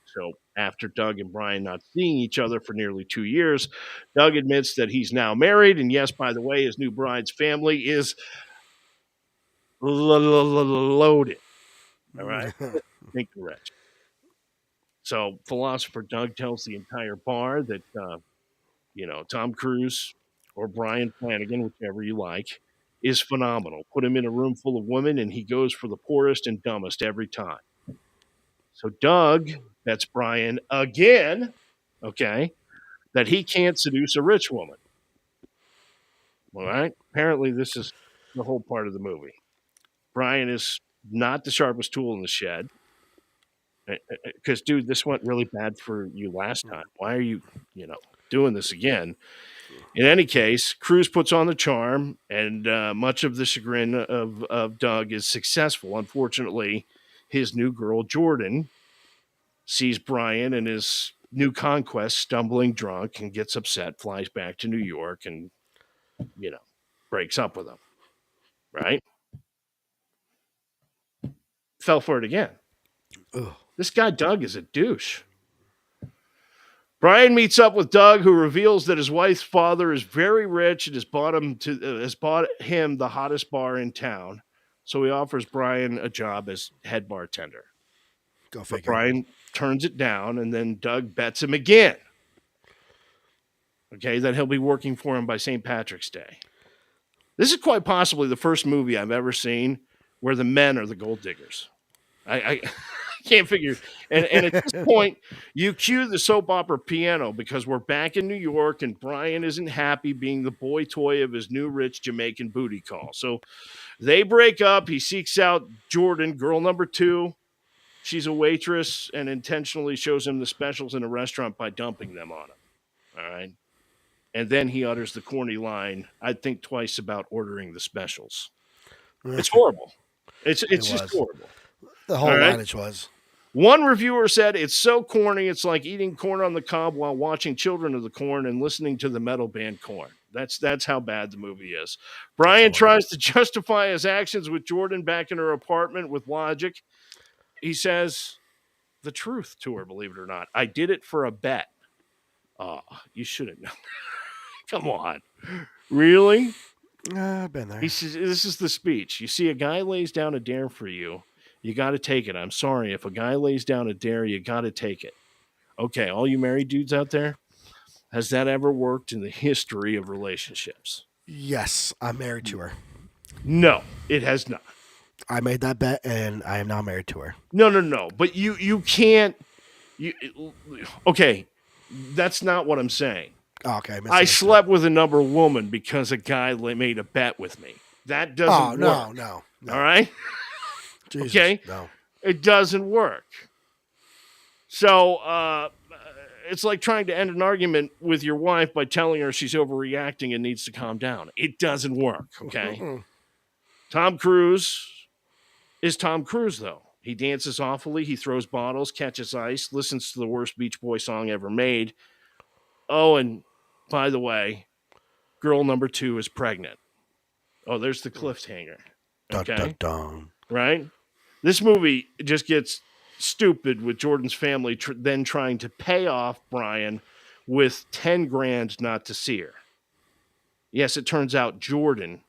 so after Doug and Brian not seeing each other for nearly 2 years, Doug admits that he's now married. And yes, by the way, his new bride's family is loaded. All right? Think the rich. So philosopher Doug tells the entire bar that, Tom Cruise or Brian Flanagan, whichever you like, is phenomenal. Put him in a room full of women, and he goes for the poorest and dumbest every time. So Doug bets Brian again, okay, that he can't seduce a rich woman. All right? Apparently, this is the whole part of the movie. Brian is not the sharpest tool in the shed. Because, dude, this went really bad for you last time. Why are you, doing this again? In any case, Cruz puts on the charm, and much of the chagrin of Doug is successful. Unfortunately, his new girl, Jordan, sees Brian and his new conquest stumbling drunk and gets upset, flies back to New York, and, breaks up with him. Right? Fell for it again. Ugh. This guy, Doug, is a douche. Brian meets up with Doug, who reveals that his wife's father is very rich and has bought him the hottest bar in town. So he offers Brian a job as head bartender. Go figure. But Brian turns it down, and then Doug bets him again. Okay, that he'll be working for him by St. Patrick's Day. This is quite possibly the first movie I've ever seen where the men are the gold diggers. I can't figure. And at this point, you cue the soap opera piano because we're back in New York and Brian isn't happy being the boy toy of his new rich Jamaican booty call. So they break up. He seeks out Jordan, girl number 2. She's a waitress and intentionally shows him the specials in a restaurant by dumping them on him. All right. And then he utters the corny line, I'd think twice about ordering the specials. It's horrible. It's just horrible. The whole lineage was. One reviewer said, it's so corny, it's like eating corn on the cob while watching Children of the Corn and listening to the metal band Korn. That's how bad the movie is. Brian tries to justify his actions with Jordan back in her apartment with logic. He says the truth to her, believe it or not. I did it for a bet. Oh, you shouldn't know. Come on. Really? I've been there. He says, this is the speech. You see, a guy lays down a dare for you. You got to take it. I'm sorry. If a guy lays down a dare, you got to take it. Okay, all you married dudes out there, has that ever worked in the history of relationships? Yes, I'm married to her. No, it has not. I made that bet, and I am now married to her. No. But you can't. Okay, that's not what I'm saying. Oh, okay, I slept with another woman because a guy made a bet with me. That doesn't work. No. All right? Jesus, okay? No. It doesn't work. So it's like trying to end an argument with your wife by telling her she's overreacting and needs to calm down. It doesn't work, okay? Tom Cruise is Tom Cruise, though. He dances awfully. He throws bottles, catches ice, listens to the worst Beach Boy song ever made. Oh, and by the way, girl number 2 is pregnant. Oh, there's the cliffhanger. Okay. Dun, dun, dun. Right? This movie just gets stupid with Jordan's family then trying to pay off Brian with 10 grand not to see her. Yes, it turns out Jordan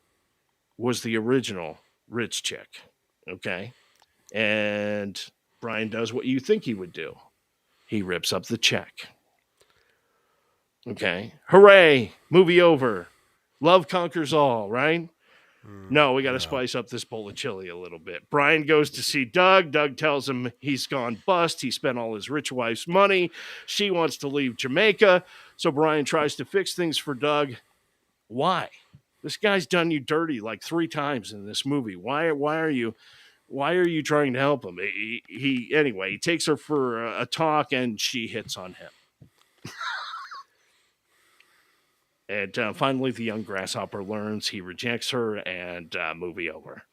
was the original rich chick. Okay? And Brian does what you think he would do. He rips up the check. Okay. Hooray. Movie over. Love conquers all, right? No, we got to spice up this bowl of chili a little bit. Brian goes to see Doug. Doug tells him he's gone bust. He spent all his rich wife's money. She wants to leave Jamaica. So Brian tries to fix things for Doug. Why? This guy's done you dirty like 3 times in this movie. Why are you trying to help him? He takes her for a talk and she hits on him. And finally, the young grasshopper learns he rejects her, and movie over.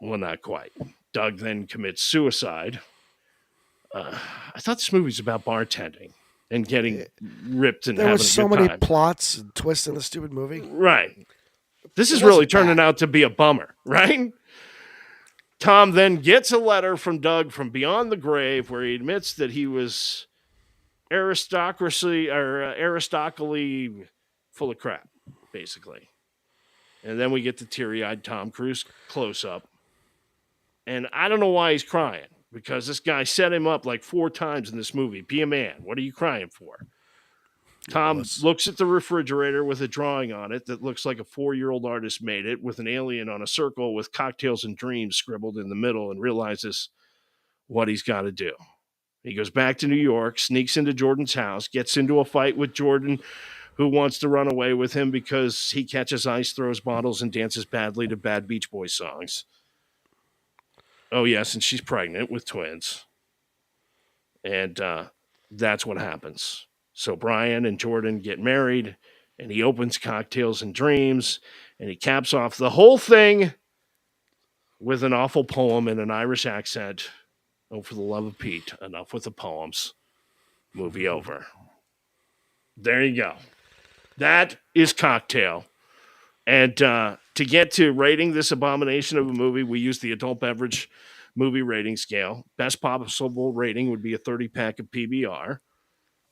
Well, not quite. Doug then commits suicide. I thought this movie was about bartending and getting ripped and having a good time. There were so many plots and twists in the stupid movie. Right. This is really turning out to be a bummer, right? Tom then gets a letter from Doug from beyond the grave where he admits that he was aristocratically full of crap, basically. And then we get the teary-eyed Tom Cruise close-up. And I don't know why he's crying, because this guy set him up like 4 times in this movie. Be a man. What are you crying for? Tom looks at the refrigerator with a drawing on it that looks like a 4-year-old artist made it, with an alien on a circle with cocktails and dreams scribbled in the middle, and realizes what he's got to do. He goes back to New York, sneaks into Jordan's house, gets into a fight with Jordan, who wants to run away with him because he catches ice, throws bottles, and dances badly to bad Beach Boys songs. Oh, yes, and she's pregnant with twins. And that's what happens. So Brian and Jordan get married, and he opens Cocktails and Dreams, and he caps off the whole thing with an awful poem in an Irish accent. Oh, for the love of Pete, enough with the poems. Movie over. There you go. That is Cocktail. And to get to rating this abomination of a movie, we use the adult beverage movie rating scale. Best possible rating would be a 30-pack of PBR.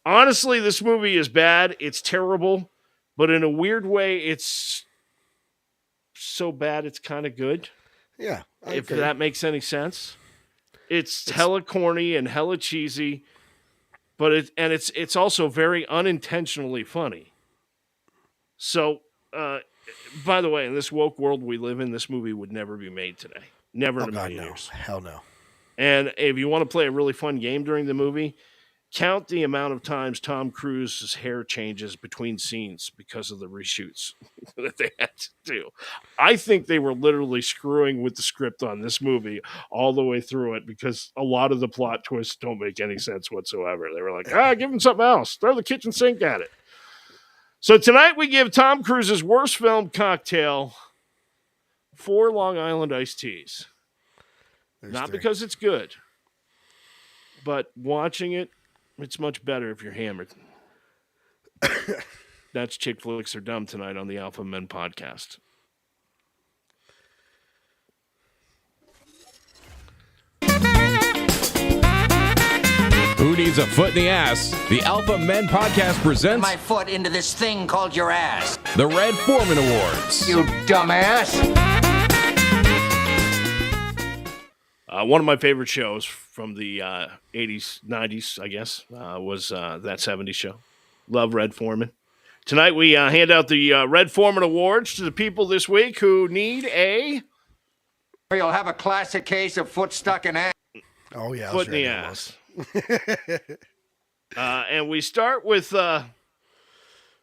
Honestly, this movie is bad. It's terrible. But in a weird way, it's so bad it's kind of good. Yeah. If that makes any sense. It's hella corny and hella cheesy, but it's also very unintentionally funny. So, by the way, in this woke world we live in, this movie would never be made today. Never in a million years. Hell no. And if you want to play a really fun game during the movie, count the amount of times Tom Cruise's hair changes between scenes because of the reshoots that they had to do. I think they were literally screwing with the script on this movie all the way through it because a lot of the plot twists don't make any sense whatsoever. They were like, give him something else. Throw the kitchen sink at it. So tonight we give Tom Cruise's worst film cocktail 4 Long Island iced teas. Not because it's good, but watching it, it's much better if you're hammered. That's Chick Flicks Are Dumb tonight on the Alpha Men podcast. Who needs a foot in the ass? The Alpha Men podcast presents My foot into this thing called your ass. the Red Foreman Awards. You dumbass. One of my favorite shows from the 80s, 90s, I guess, was that 70s show. Love Red Foreman. Tonight we hand out the Red Foreman Awards to the people this week who need a... You'll have a classic case of foot stuck in ass. Oh, yeah. Foot in the ass. And we start with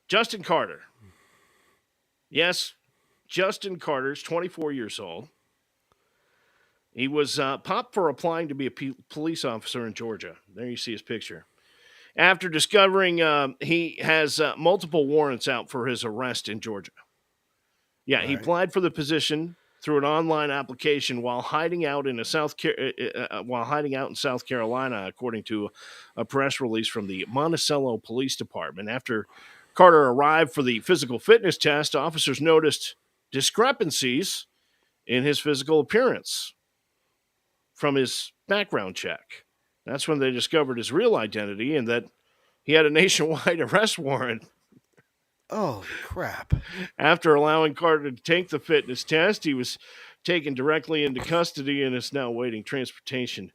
Justin Carter. Yes, Justin Carter's 24 years old. He was popped for applying to be a police officer in Georgia. There you see his picture. After discovering he has multiple warrants out for his arrest in Georgia. Yeah, he applied for the position through an online application while hiding out in South Carolina, according to a press release from the Monticello Police Department. After Carter arrived for the physical fitness test, officers noticed discrepancies in his physical appearance from his background check. That's when they discovered his real identity and that he had a nationwide arrest warrant. Oh, crap. After allowing Carter to take the fitness test, he was taken directly into custody and is now awaiting transportation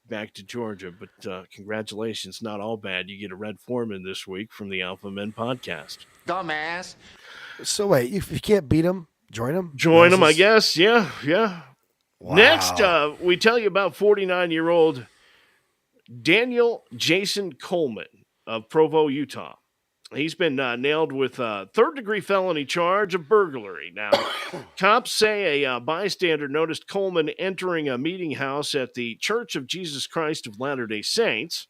back to Georgia. But congratulations, not all bad. You get a Red Foreman this week from the Alpha Men podcast. Dumbass. So wait, if you can't beat him, join him? Join him, I guess. Yeah. Wow. Next, we tell you about 49-year-old Daniel Jason Coleman of Provo, Utah. He's been nailed with a third-degree felony charge of burglary. Now, cops say a bystander noticed Coleman entering a meeting house at the Church of Jesus Christ of Latter-day Saints.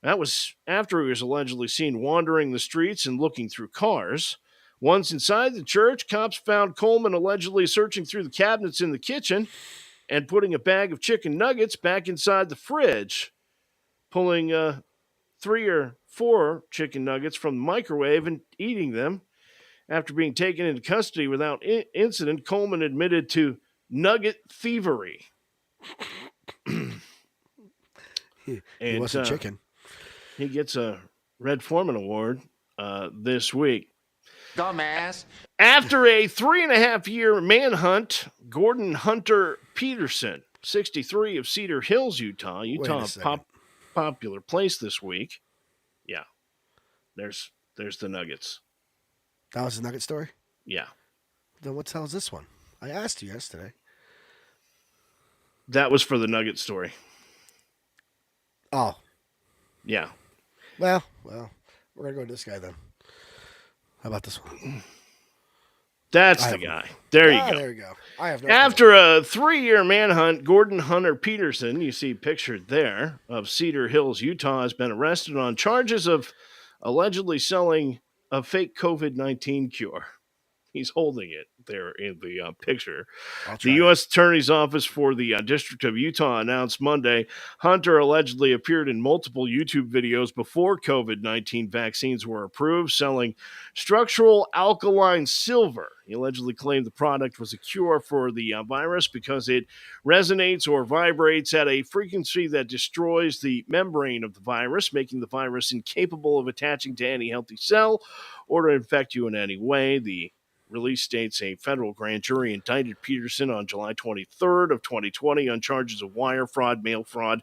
That was after he was allegedly seen wandering the streets and looking through cars. Once inside the church, cops found Coleman allegedly searching through the cabinets in the kitchen and putting a bag of chicken nuggets back inside the fridge, pulling 3 or 4 chicken nuggets from the microwave and eating them. After being taken into custody without incident, Coleman admitted to nugget thievery. He wasn't chicken. He gets a Red Foreman Award this week. Dumbass. After a 3.5-year manhunt, Gordon Hunter Peterson, 63 of Cedar Hills, Utah, popular place this week. Yeah, there's the nuggets. That was the nugget story? Yeah. Then what the hell is this one? I asked you yesterday. That was for the nugget story. Oh. Yeah. Well, we're going to go to this guy then. How about this one? That's the guy. There you go. There you go. I have no After a 3-year manhunt, Gordon Hunter Peterson, you see pictured there, of Cedar Hills, Utah, has been arrested on charges of allegedly selling a fake COVID-19 cure. He's holding it there in the picture. The U.S. Attorney's Office for the District of Utah announced Monday Hunter allegedly appeared in multiple YouTube videos before COVID-19 vaccines were approved, selling structural alkaline silver. He allegedly claimed the product was a cure for the virus because it resonates or vibrates at a frequency that destroys the membrane of the virus, making the virus incapable of attaching to any healthy cell or to infect you in any way. The release states a federal grand jury indicted Peterson on July 23rd of 2020 on charges of wire fraud, mail fraud,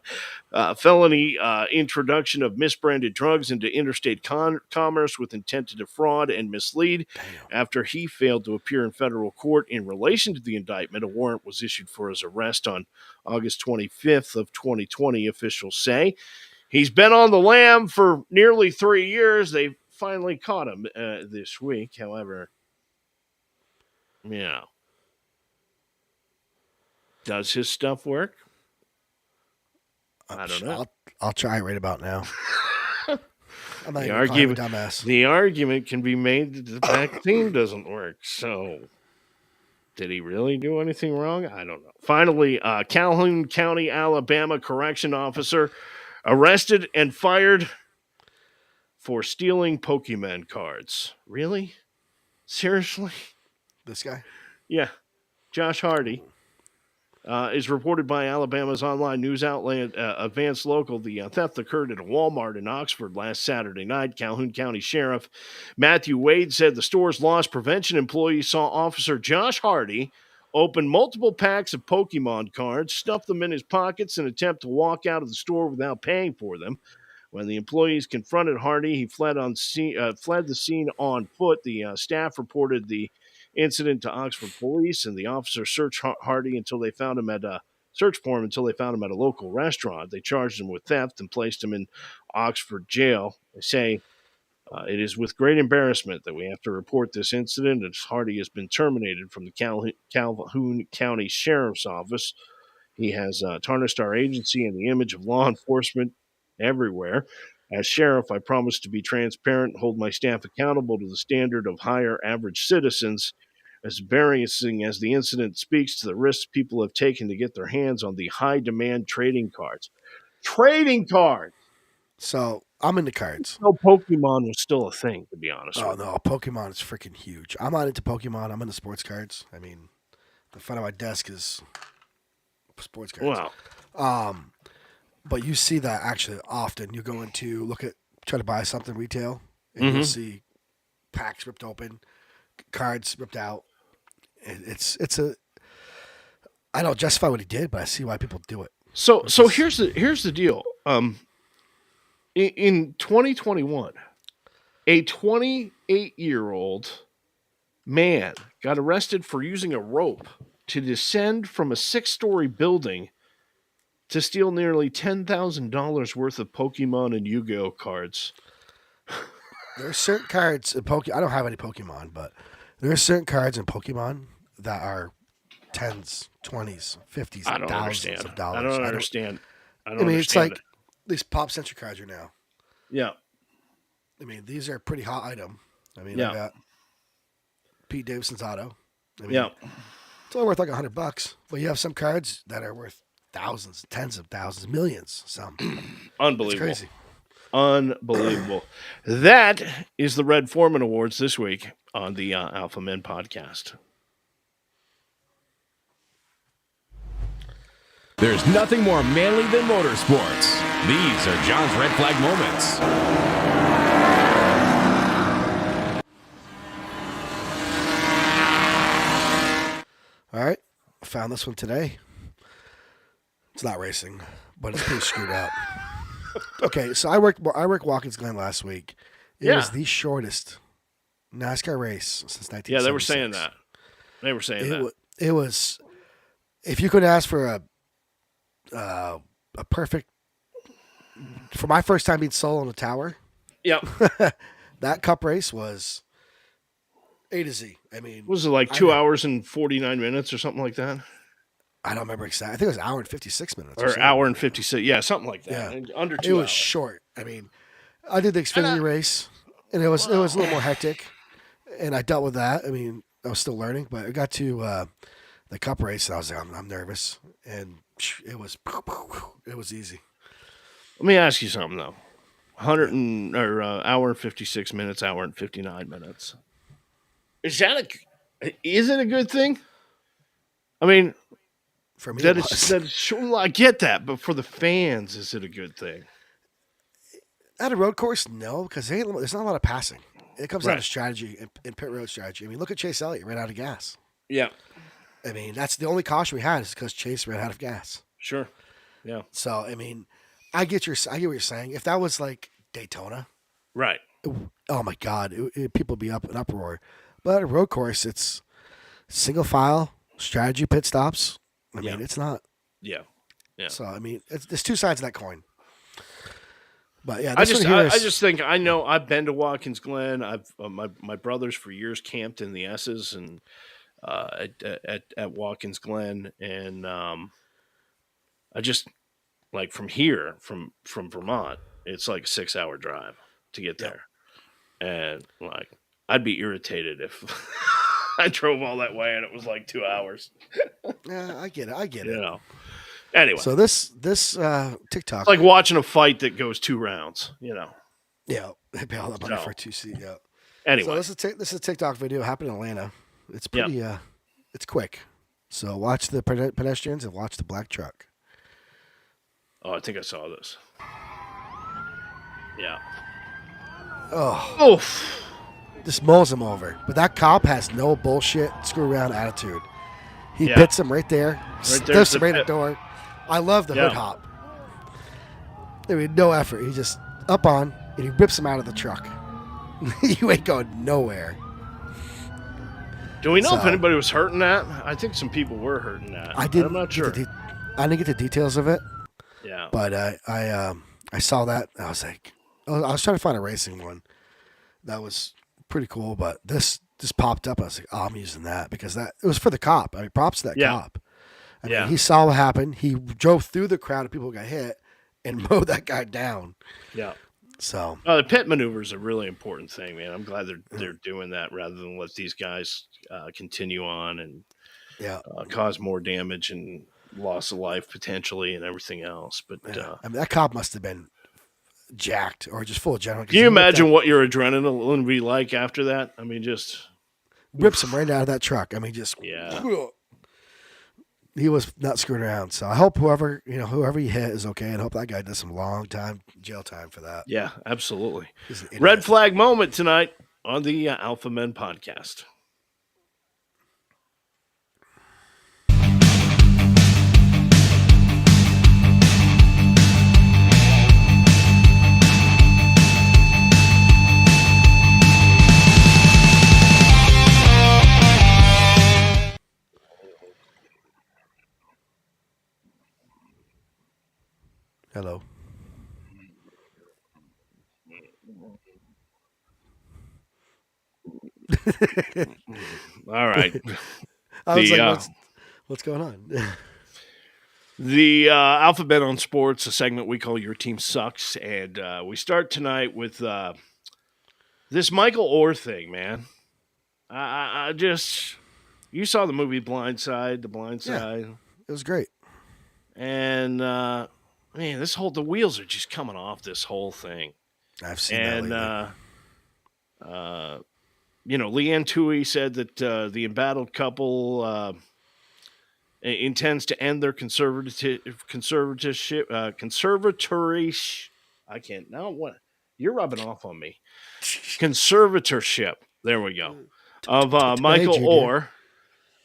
felony introduction of misbranded drugs into interstate commerce with intent to defraud and mislead. After he failed to appear in federal court in relation to the indictment, a warrant was issued for his arrest on August 25th of 2020, officials say. He's been on the lam for nearly 3 years. They finally caught him this week. However, does his stuff work? I don't know. I'll try right about now. I'm not the even argument, a dumbass. The argument can be made that the vaccine doesn't work. So, did he really do anything wrong? I don't know. Finally, Calhoun County, Alabama correction officer arrested and fired for stealing Pokemon cards. Really? Seriously? This guy? Yeah. Josh Hardy is reported by Alabama's online news outlet Advance Local. The theft occurred at a Walmart in Oxford last Saturday night. Calhoun County Sheriff Matthew Wade said the store's loss prevention employees saw Officer Josh Hardy open multiple packs of Pokemon cards, stuff them in his pockets, and attempt to walk out of the store without paying for them. When the employees confronted Hardy, he fled the scene on foot. The staff reported the incident to Oxford police, and the officer searched Hardy until they found him at a local restaurant. They charged him with theft and placed him in Oxford jail. They say it is with great embarrassment that we have to report this incident, as Hardy has been terminated from the Calhoun County Sheriff's Office. He has tarnished our agency and the image of law enforcement everywhere. As sheriff, I promise to be transparent and hold my staff accountable to the standard of higher average citizens. As embarrassing as the incident speaks to the risks people have taken to get their hands on the high-demand trading cards. Trading cards! So, I'm into cards. No, Pokemon was still a thing, to be honest with you. No, Pokemon is freaking huge. I'm not into Pokemon. I'm into sports cards. I mean, the front of my desk is sports cards. Wow. But you see that actually often. You go into try to buy something retail, and you'll see packs ripped open, cards ripped out. I don't justify what he did, but I see why people do it. So here's the deal. In 2021, a 28-year-old man got arrested for using a rope to descend from a 6-story building to steal nearly $10,000 worth of Pokemon and Yu-Gi-Oh cards. There are certain cards in Pokemon. I don't have any Pokemon, but there are certain cards in Pokemon that are tens, 20s, 50s, and thousands of dollars. I don't understand. It's like these Pop Century cards are now. Yeah. I mean, these are a pretty hot item. I mean, I got Pete Davidson's auto. It's only worth like $100, but you have some cards that are worth thousands, tens of thousands, millions. Some. Unbelievable. It's crazy. Unbelievable. That is the Red Foreman Awards this week on the Alpha Men podcast. There's nothing more manly than motorsports. These are John's red flag moments. All right. I found this one today. It's not racing, but it's pretty screwed up. Okay, so I worked Watkins Glen last week. It was the shortest NASCAR race since 1976. Yeah, they were saying that. It was, if you could ask for a perfect, for my first time being solo on the tower. Yep. That cup race was A to Z. I mean, was it like 2 hours and 49 minutes or something like that? I don't remember exactly. I think it was an hour and 56 minutes. Or hour and 56. Yeah, something like that. Yeah. Under 2 hours. It was short. I mean, I did the Xfinity race, and it was a little more hectic, and I dealt with that. I mean, I was still learning, but I got to the cup race, and I was like, I'm nervous, and it was easy. Let me ask you something, though. Hour and 56 minutes, hour and 59 minutes. Is it a good thing? I mean, for me, I get that, but for the fans, is it a good thing? At a road course, no, because there's not a lot of passing. It comes down to strategy and pit road strategy. I mean, look at Chase Elliott, ran out of gas. Yeah. I mean, that's the only caution we had is because Chase ran out of gas. Sure. Yeah. So, I mean, I get what you're saying. If that was like Daytona, right? Oh my God, people would be up in uproar. But a road course, it's single file strategy pit stops. I mean, it's not. Yeah. Yeah. So I mean, there's two sides of that coin. But yeah, I just think I know I've been to Watkins Glen. I've my brothers for years camped in the S's and at Watkins Glen, and I just like from here from Vermont, it's like a 6-hour drive to get there, and like I'd be irritated if I drove all that way and it was like 2 hours. Yeah, I get it. You know. Anyway, so this TikTok, it's like watching a fight that goes 2 rounds. You know. Yeah, they pay all that money for a 2-seat. Yeah. Anyway, so this is a TikTok video happened in Atlanta. It's pretty it's quick. So watch the pedestrians and watch the black truck. Oh, I think I saw this. Yeah. Oh. Oof. Just mulls him over. But that cop has no bullshit, screw around attitude. He bits him right there. Stiffs him right at the door. I love the hood hop. I mean, no effort. He just up on and he rips him out of the truck. You ain't going nowhere. Do we know if anybody was hurting that? I think some people were hurting that. I'm not sure. I didn't get the details of it. Yeah. But I saw that. I was like, I was trying to find a racing one that was pretty cool. But this just popped up. I was like, oh, I'm using that because it was for the cop. I mean, props to that cop. I mean, he saw what happened. He drove through the crowd of people who got hit and mowed that guy down. Yeah. So the pit maneuver is a really important thing, man. I'm glad they're doing that rather than let these guys continue on and cause more damage and loss of life potentially and everything else. But I mean, that cop must have been jacked or just full of adrenaline. Can you imagine what your adrenaline would be like after that? I mean, just rips him right out of that truck. I mean, just he was not screwing around. So I hope whoever he hit is okay, and hope that guy does some long time jail time for that. Yeah, absolutely. Red flag moment tonight on the Alpha Men podcast. Hello. All right. I was like, what's going on? The Alphabet on Sports, a segment we call Your Team Sucks. And we start tonight with this Michael Orr thing, man. I just, you saw the movie The Blind Side. Yeah, it was great. And, man, the wheels are just coming off this whole thing. I've seen that lately. Leanne Tui said that the embattled couple intends to end their conservatorship. I can't now. What you're rubbing off on me? Conservatorship. There we go. Of Michael Orr.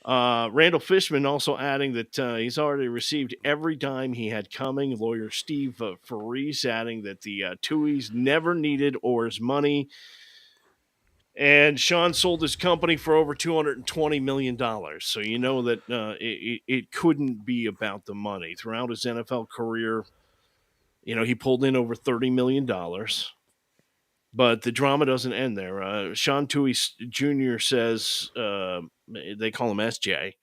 Randall Fishman also adding that he's already received every dime he had coming. Lawyer Steve Faris adding that the Tuies never needed Orr's money. And Sean sold his company for over $220 million. So you know that it couldn't be about the money. Throughout his NFL career, he pulled in over $30 million. But the drama doesn't end there. Sean Tui Jr. says, they call him SJ,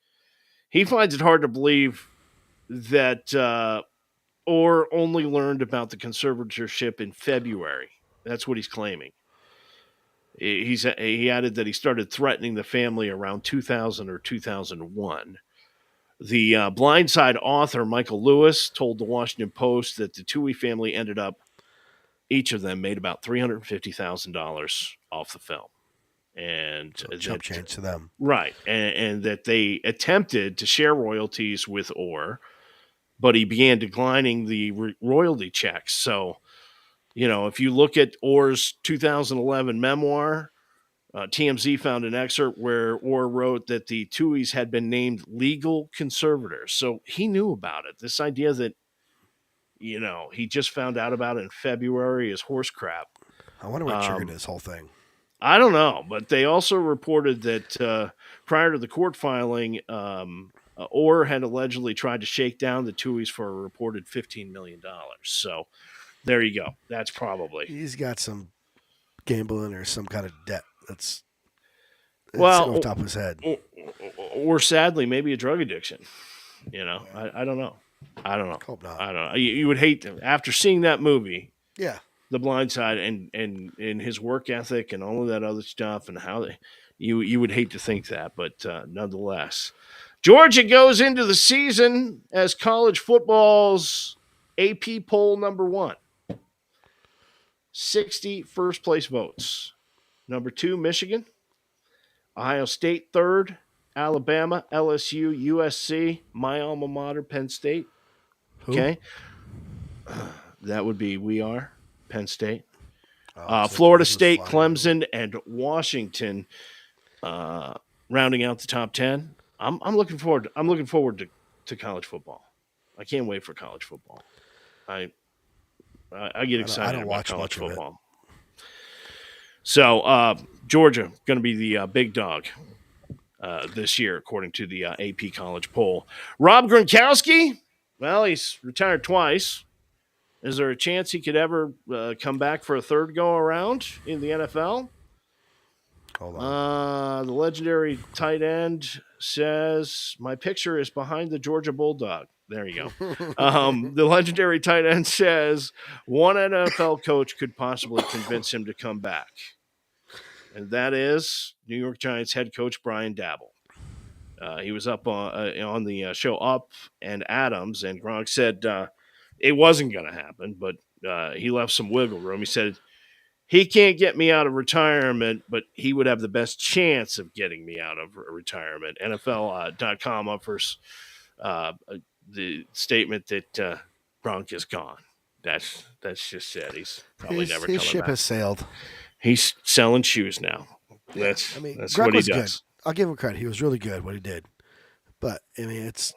he finds it hard to believe that Orr only learned about the conservatorship in February. That's what he's claiming. He added that he started threatening the family around 2000 or 2001. The Blindside author, Michael Lewis, told the Washington Post that the Tui family ended up, each of them made about $350,000 off the film. And so chump change to them. Right. And that they attempted to share royalties with Orr, but he began declining the royalty checks. So, if you look at Orr's 2011 memoir, TMZ found an excerpt where Orr wrote that the Tuohys had been named legal conservators. So he knew about it. This idea that, he just found out about it in February is horse crap. I wonder what triggered this whole thing. I don't know, but they also reported that prior to the court filing, Orr had allegedly tried to shake down the Tuohys for a reported $15 million. So there you go. That's probably. He's got some gambling or some kind of debt that's sitting on top of his head. Or sadly, maybe a drug addiction. I don't know. I don't know. Hope not. I don't know. You would hate to, after seeing that movie. Yeah. The Blind Side and his work ethic and all of that other stuff and how you would hate to think that, but nonetheless. Georgia goes into the season as college football's AP poll number 1. 60 first place votes. Number 2, Michigan. Ohio State 3rd. Alabama, LSU, USC, my alma mater, Penn State. Okay. That would be Penn State. Florida State, Clemson, and Washington rounding out the top 10. I'm looking forward to college football. I can't wait for college football. I get excited about college football. So Georgia going to be the big dog this year, according to the AP college poll. Rob Gronkowski, well, he's retired twice. Is there a chance he could ever come back for a third go around in the NFL? Hold on. The legendary tight end says, my picture is behind the Georgia Bulldog. There you go. The legendary tight end says one NFL coach could possibly convince him to come back. And that is New York Giants head coach Brian Dabble. He was up on the show Up and Adams, and Gronk said it wasn't going to happen, but he left some wiggle room. He said, he can't get me out of retirement, but he would have the best chance of getting me out of retirement. NFL.com offers the statement that Gronk is gone. That's just it. He's probably never coming back. His ship has sailed. He's selling shoes now. That's Gronk what he was does. Good. I'll give him credit. He was really good what he did. But, his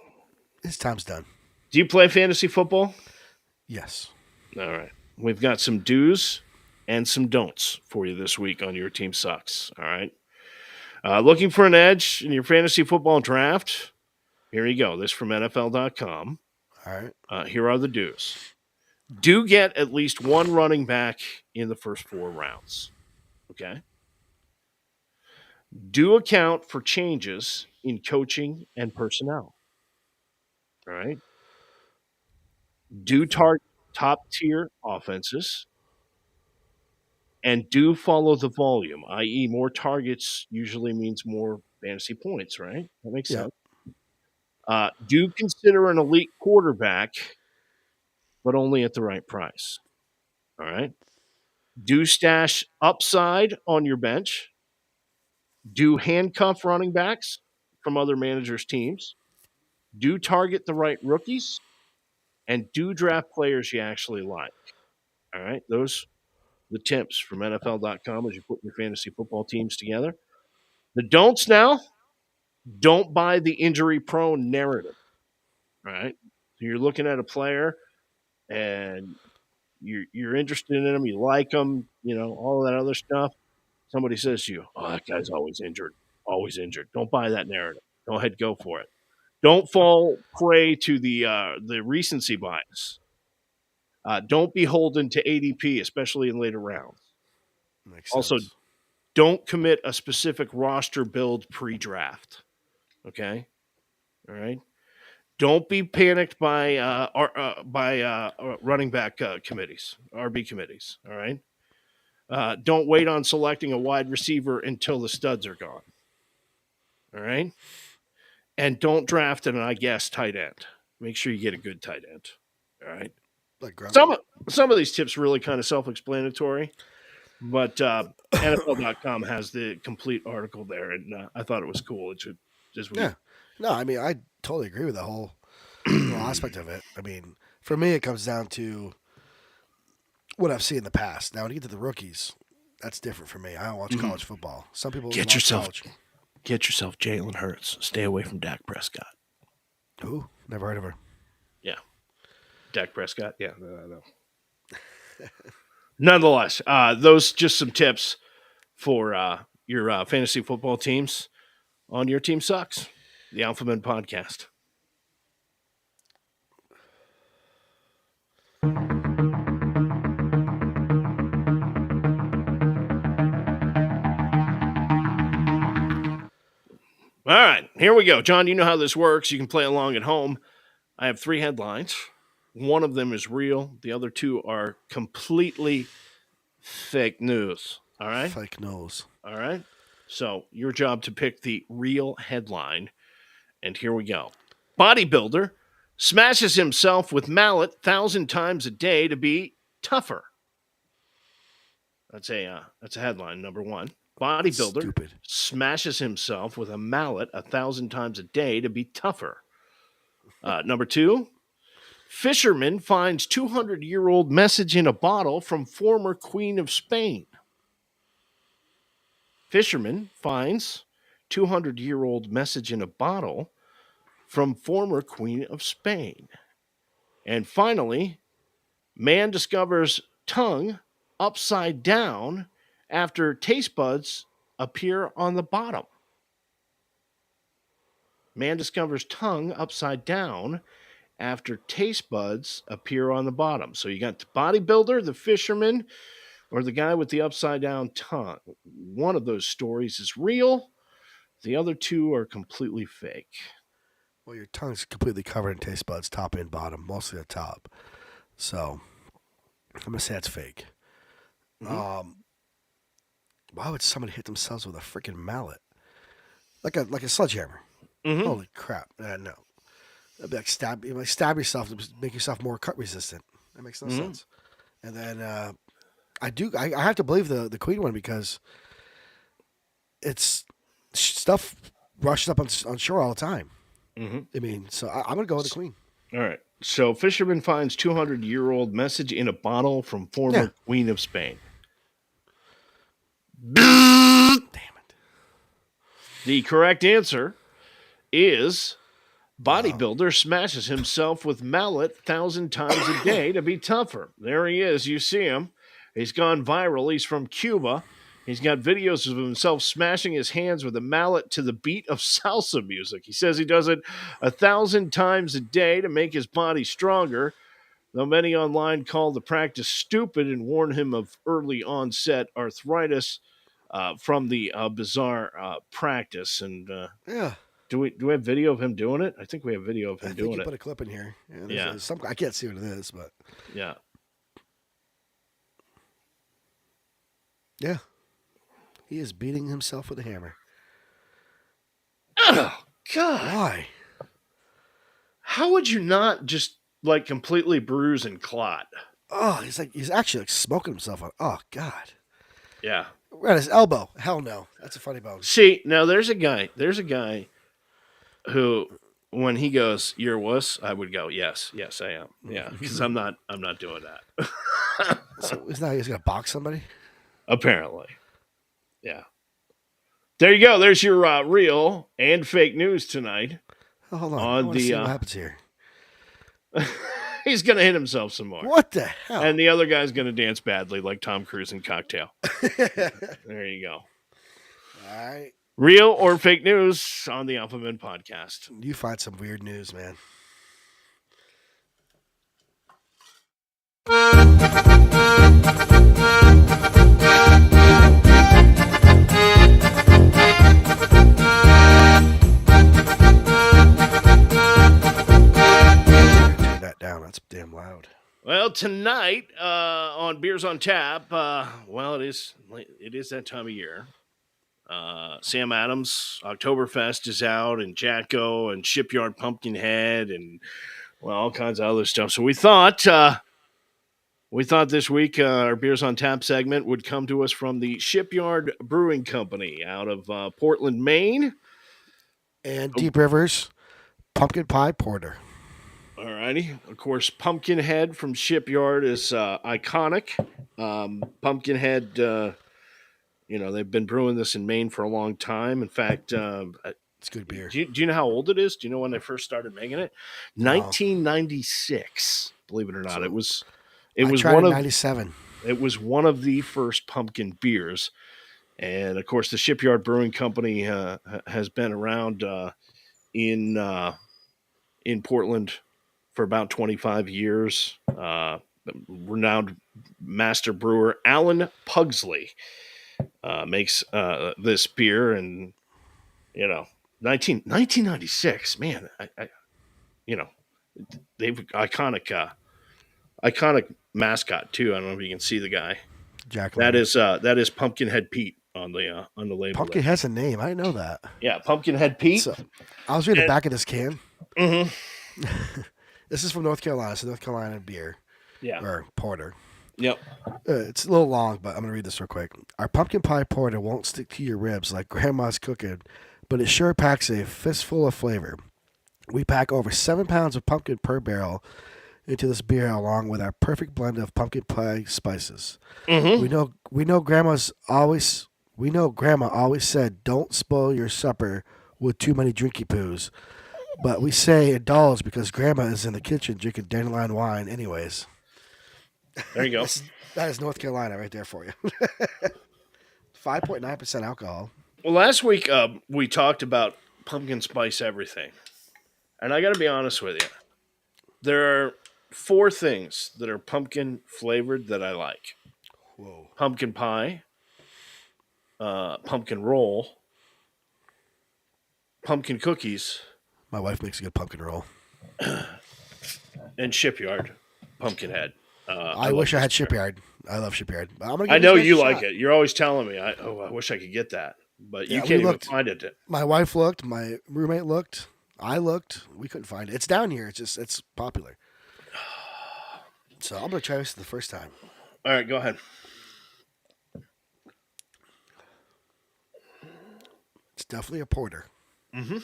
time's done. Do you play fantasy football? Yes. All right. We've got some do's and some don'ts for you this week on Your Team Sucks. All right. Looking for an edge in your fantasy football draft? Here you go. This from NFL.com. All right. Here are the do's. Do get at least one running back in the first 4 rounds. Okay. Do account for changes in coaching and personnel. All right. Do target top-tier offenses. And do follow the volume, i.e. more targets usually means more fantasy points, right? That makes sense. Do consider an elite quarterback, but only at the right price. All right. Do stash upside on your bench. Do handcuff running backs from other managers' teams. Do target the right rookies. And do draft players you actually like. All right. Those are the tips from NFL.com as you put your fantasy football teams together. The don'ts now. Don't buy the injury-prone narrative. All right. So you're looking at a player and you're interested in him, you like him, all of that other stuff. Somebody says to you, oh, that guy's always injured. Don't buy that narrative. Go ahead, go for it. Don't fall prey to the recency bias. Don't be beholden to ADP, especially in later rounds. Makes also, sense. Don't commit a specific roster build pre-draft. Okay? All right? Don't be panicked by running back committees, RB committees. All right? Don't wait on selecting a wide receiver until the studs are gone. All right? And don't draft an, tight end. Make sure you get a good tight end. All right? Like Some of these tips really kind of self-explanatory, but NFL.com has the complete article there, and I thought it was cool. It should just yeah. No, I totally agree with the whole aspect of it. For me, it comes down to what I've seen in the past. Now, when you get to the rookies, That's different for me. I don't watch college football. Some people Get watch yourself Jalen Hurts. Stay away from Dak Prescott. Who? Never heard of her. Yeah. Dak Prescott. Yeah, no. Nonetheless, those just some tips for your fantasy football teams on Your Team Sucks, the Alpha Men podcast. All right, here we go. John, you know how this works. You can play along at home. I have 3 headlines. One of them is real. The other 2 are completely fake news. All right? Fake news. All right? So your job to pick the real headline. And here we go. Bodybuilder smashes himself with mallet 1,000 times a day to be tougher. That's a headline, number 1. Bodybuilder smashes himself with a mallet 1,000 times a day to be tougher. Number 2, fisherman finds 200-year-old message in a bottle from former Queen of Spain. Fisherman finds 200-year-old message in a bottle from former Queen of Spain. And finally, man discovers tongue upside down after taste buds appear on the bottom. Man discovers tongue upside down after taste buds appear on the bottom. So you got the bodybuilder, the fisherman, or the guy with the upside down tongue. One of those stories is real. The other 2 are completely fake. Well, your tongue's completely covered in taste buds, top and bottom, mostly the top. So I'm going to say it's fake. Mm-hmm. Why would somebody hit themselves with a freaking mallet? Like a sledgehammer. Mm-hmm. Holy crap. No. That'd be like stab yourself to make yourself more cut resistant. That makes no sense. And then I have to believe the Queen one because it's stuff rushes up on shore all the time. Mm-hmm. I mean, so I'm going to go with the Queen. All right. So fisherman finds 200-year-old message in a bottle from former Queen of Spain. Damn it. The correct answer is bodybuilder smashes himself with mallet 1,000 times a day to be tougher. There he is. You see him. He's gone viral. He's from Cuba. He's got videos of himself smashing his hands with a mallet to the beat of salsa music. He says he does it 1,000 times a day to make his body stronger, though many online call the practice stupid and warn him of early onset arthritis from the bizarre practice. And do we have video of him doing it? I think we have video of him doing it. I think you put a clip in here. Yeah. I can't see what it is, but yeah. Yeah. He is beating himself with a hammer. Oh, God. Why? How would you not just, like, completely bruise and clot? Oh, he's actually, like, smoking himself out. Oh, God. Yeah. Right at his elbow. Hell no. That's a funny bone. See, now there's a guy who, when he goes, "You're a wuss," I would go, yes, I am. Yeah, because I'm not doing that. So he's going to box somebody? Apparently. Yeah. There you go. There's your real and fake news tonight. Oh, hold on. I want to see what happens here. He's going to hit himself some more. What the hell? And the other guy's going to dance badly like Tom Cruise in Cocktail. There you go. All right. Real or fake news on the Alpha Men podcast. You find some weird news, man. Down. That's damn loud. Well, tonight on Beers on Tap, it is that time of year. Sam Adams Oktoberfest is out, and Jacko and Shipyard Pumpkinhead, and all kinds of other stuff. So we thought this week our Beers on Tap segment would come to us from the Shipyard Brewing Company out of Portland, Maine, and Deep Rivers Pumpkin Pie Porter. All righty. Of course, Pumpkinhead from Shipyard is iconic. Pumpkinhead they've been brewing this in Maine for a long time. In fact, it's good beer. Do you know how old it is? Do you know when they first started making it? 1996. Believe it or not, So, it was tried one in of 97. It was one of the first pumpkin beers, and of course, the Shipyard Brewing Company has been around in Portland for about 25 years. Renowned master brewer Alan Pugsley makes this beer, and 1996, man, I they've iconic mascot too. I don't know if you can see the guy. Jack. That is Pumpkinhead Pete on the label. Pumpkin has a name. I didn't know that. Yeah, Pumpkinhead Pete. So, I was reading the back of this can. Mm-hmm. This is from North Carolina. It's a North Carolina beer. Yeah. Or porter. Yep. It's a little long, but I'm going to read this real quick. Our pumpkin pie porter won't stick to your ribs like Grandma's cooking, but it sure packs a fistful of flavor. We pack over 7 pounds of pumpkin per barrel into this beer, along with our perfect blend of pumpkin pie spices. Mm-hmm. We know Grandma always said, "Don't spoil your supper with too many drinky poos." But we say indulge because Grandma is in the kitchen drinking dandelion wine, anyways. There you go. That is North Carolina right there for you. 5.9% alcohol. Well, last week we talked about pumpkin spice everything, and I got to be honest with you. There are 4 things that are pumpkin flavored that I like. Whoa. Pumpkin pie, pumpkin roll, pumpkin cookies. My wife makes a good pumpkin roll. And Shipyard Pumpkinhead. I wish I had Shipyard. I love Shipyard. I know you like it. You're always telling me, I wish I could get that. But you can't even find it. My wife looked. My roommate looked. I looked. We couldn't find it. It's down here. It's popular. So I'm going to try this the first time. All right, go ahead. It's definitely a porter. Mm-hmm.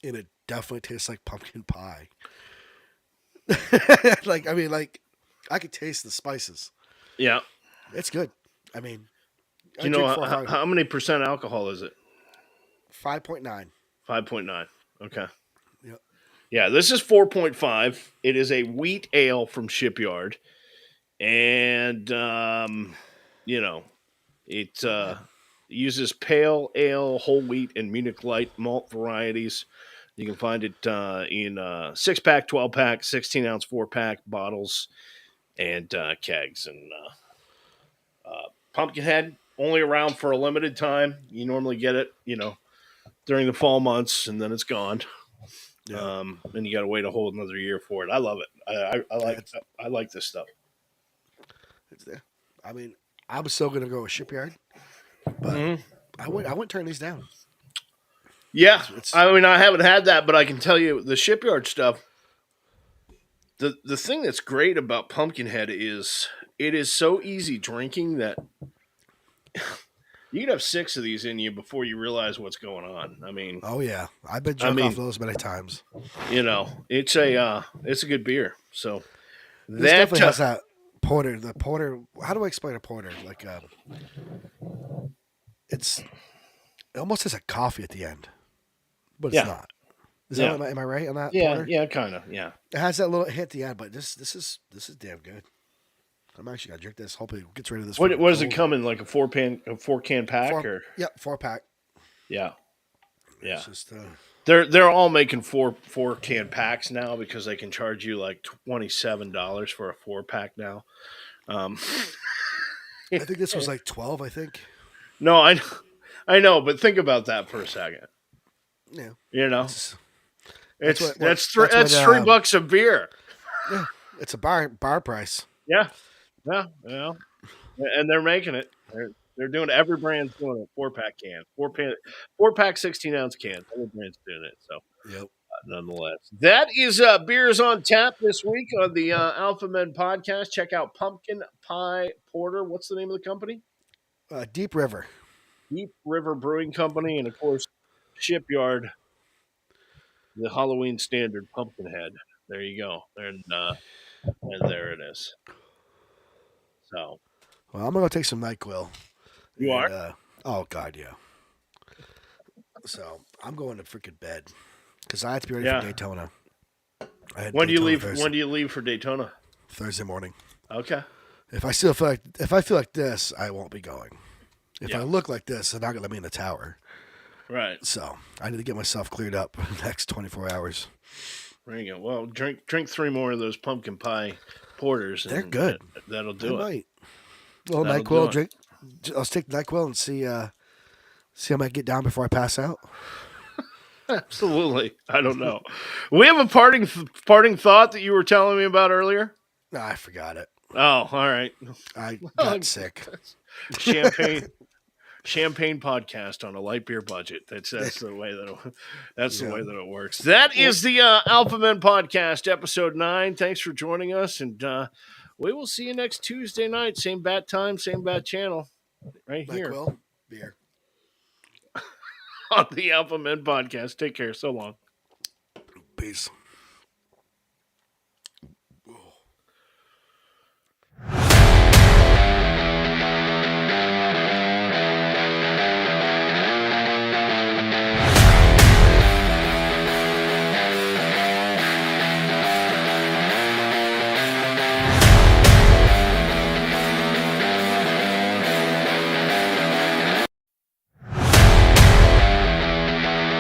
And it definitely tastes like pumpkin pie. I could taste the spices. Yeah. It's good. I mean, do you know how many percent alcohol is it? 5.9. 5.9. Okay. Yep. Yeah, this is 4.5. It is a wheat ale from Shipyard. And, it uses pale ale, whole wheat, and Munich Light malt varieties. You can find it in 6-pack, 12-pack, 16-ounce, 4-pack bottles and kegs. And Pumpkinhead, only around for a limited time. You normally get it, during the fall months, and then it's gone. Yeah. And you got to wait a whole another year for it. I love it. I like this stuff. It's there. I mean, I was still going to go with Shipyard, but I wouldn't turn these down. Yeah, I mean, I haven't had that, but I can tell you the Shipyard stuff. The thing that's great about Pumpkinhead is it is so easy drinking that you can have 6 of these in you before you realize what's going on. I mean, oh yeah, I've been drunk off those many times. It's a good beer. So this definitely has that porter. The porter. How do I explain a porter? Like it almost has a coffee at the end, but it's not. Am I right on that? Yeah, porter? yeah, kind of. Yeah, it has that little hit at the end, but this is damn good. I'm actually gonna drink this. Hopefully, it gets rid of this. What does it come in? Like a 4-can pack, or 4-pack. Yeah, yeah. It's just, they're all making 4-can packs now because they can charge you like $27 for a 4-pack now. I think this was like 12. I think. No, I know, but think about that for a second. Yeah, that's $3 a beer. Yeah, it's a bar price. Yeah, and they're making it. They're doing it. Every brand's doing a 4-pack can, 4-pack 16-ounce can. Every brand's doing it. So, yep. Nonetheless, that is beers on tap this week on the Alpha Men podcast. Check out Pumpkin Pie Porter. What's the name of the company? Deep River Brewing Company, and of course, Shipyard. The Halloween standard Pumpkinhead. There you go. And there it is. So, well, I'm gonna take some NyQuil You And, are? oh God, yeah. So I'm going to freaking bed because I have to be ready Yeah. for Daytona. When do you leave? When do you leave for Daytona? Thursday morning. Okay. If I feel like this, I won't be going. If I look like this, they're not gonna let me in the tower. Right. So I need to get myself cleared up in the next 24 hours. There you go. Well, drink 3 more of those pumpkin pie porters. They're good. That'll do it. Might. Well, That'll NyQuil. do Drink. I'll take NyQuil and see how I might get down before I pass out. Absolutely. I don't know. We have a parting thought that you were telling me about earlier. No, I forgot it. Oh, all right. I got sick. Champagne podcast on a light beer budget. That's the way that it works. That is the Alpha Men podcast, episode 9. Thanks for joining us, and we will see you next Tuesday night. Same bat time, same bat channel, right here. NyQuil, beer. On the Alpha Men podcast. Take care. So long. Peace.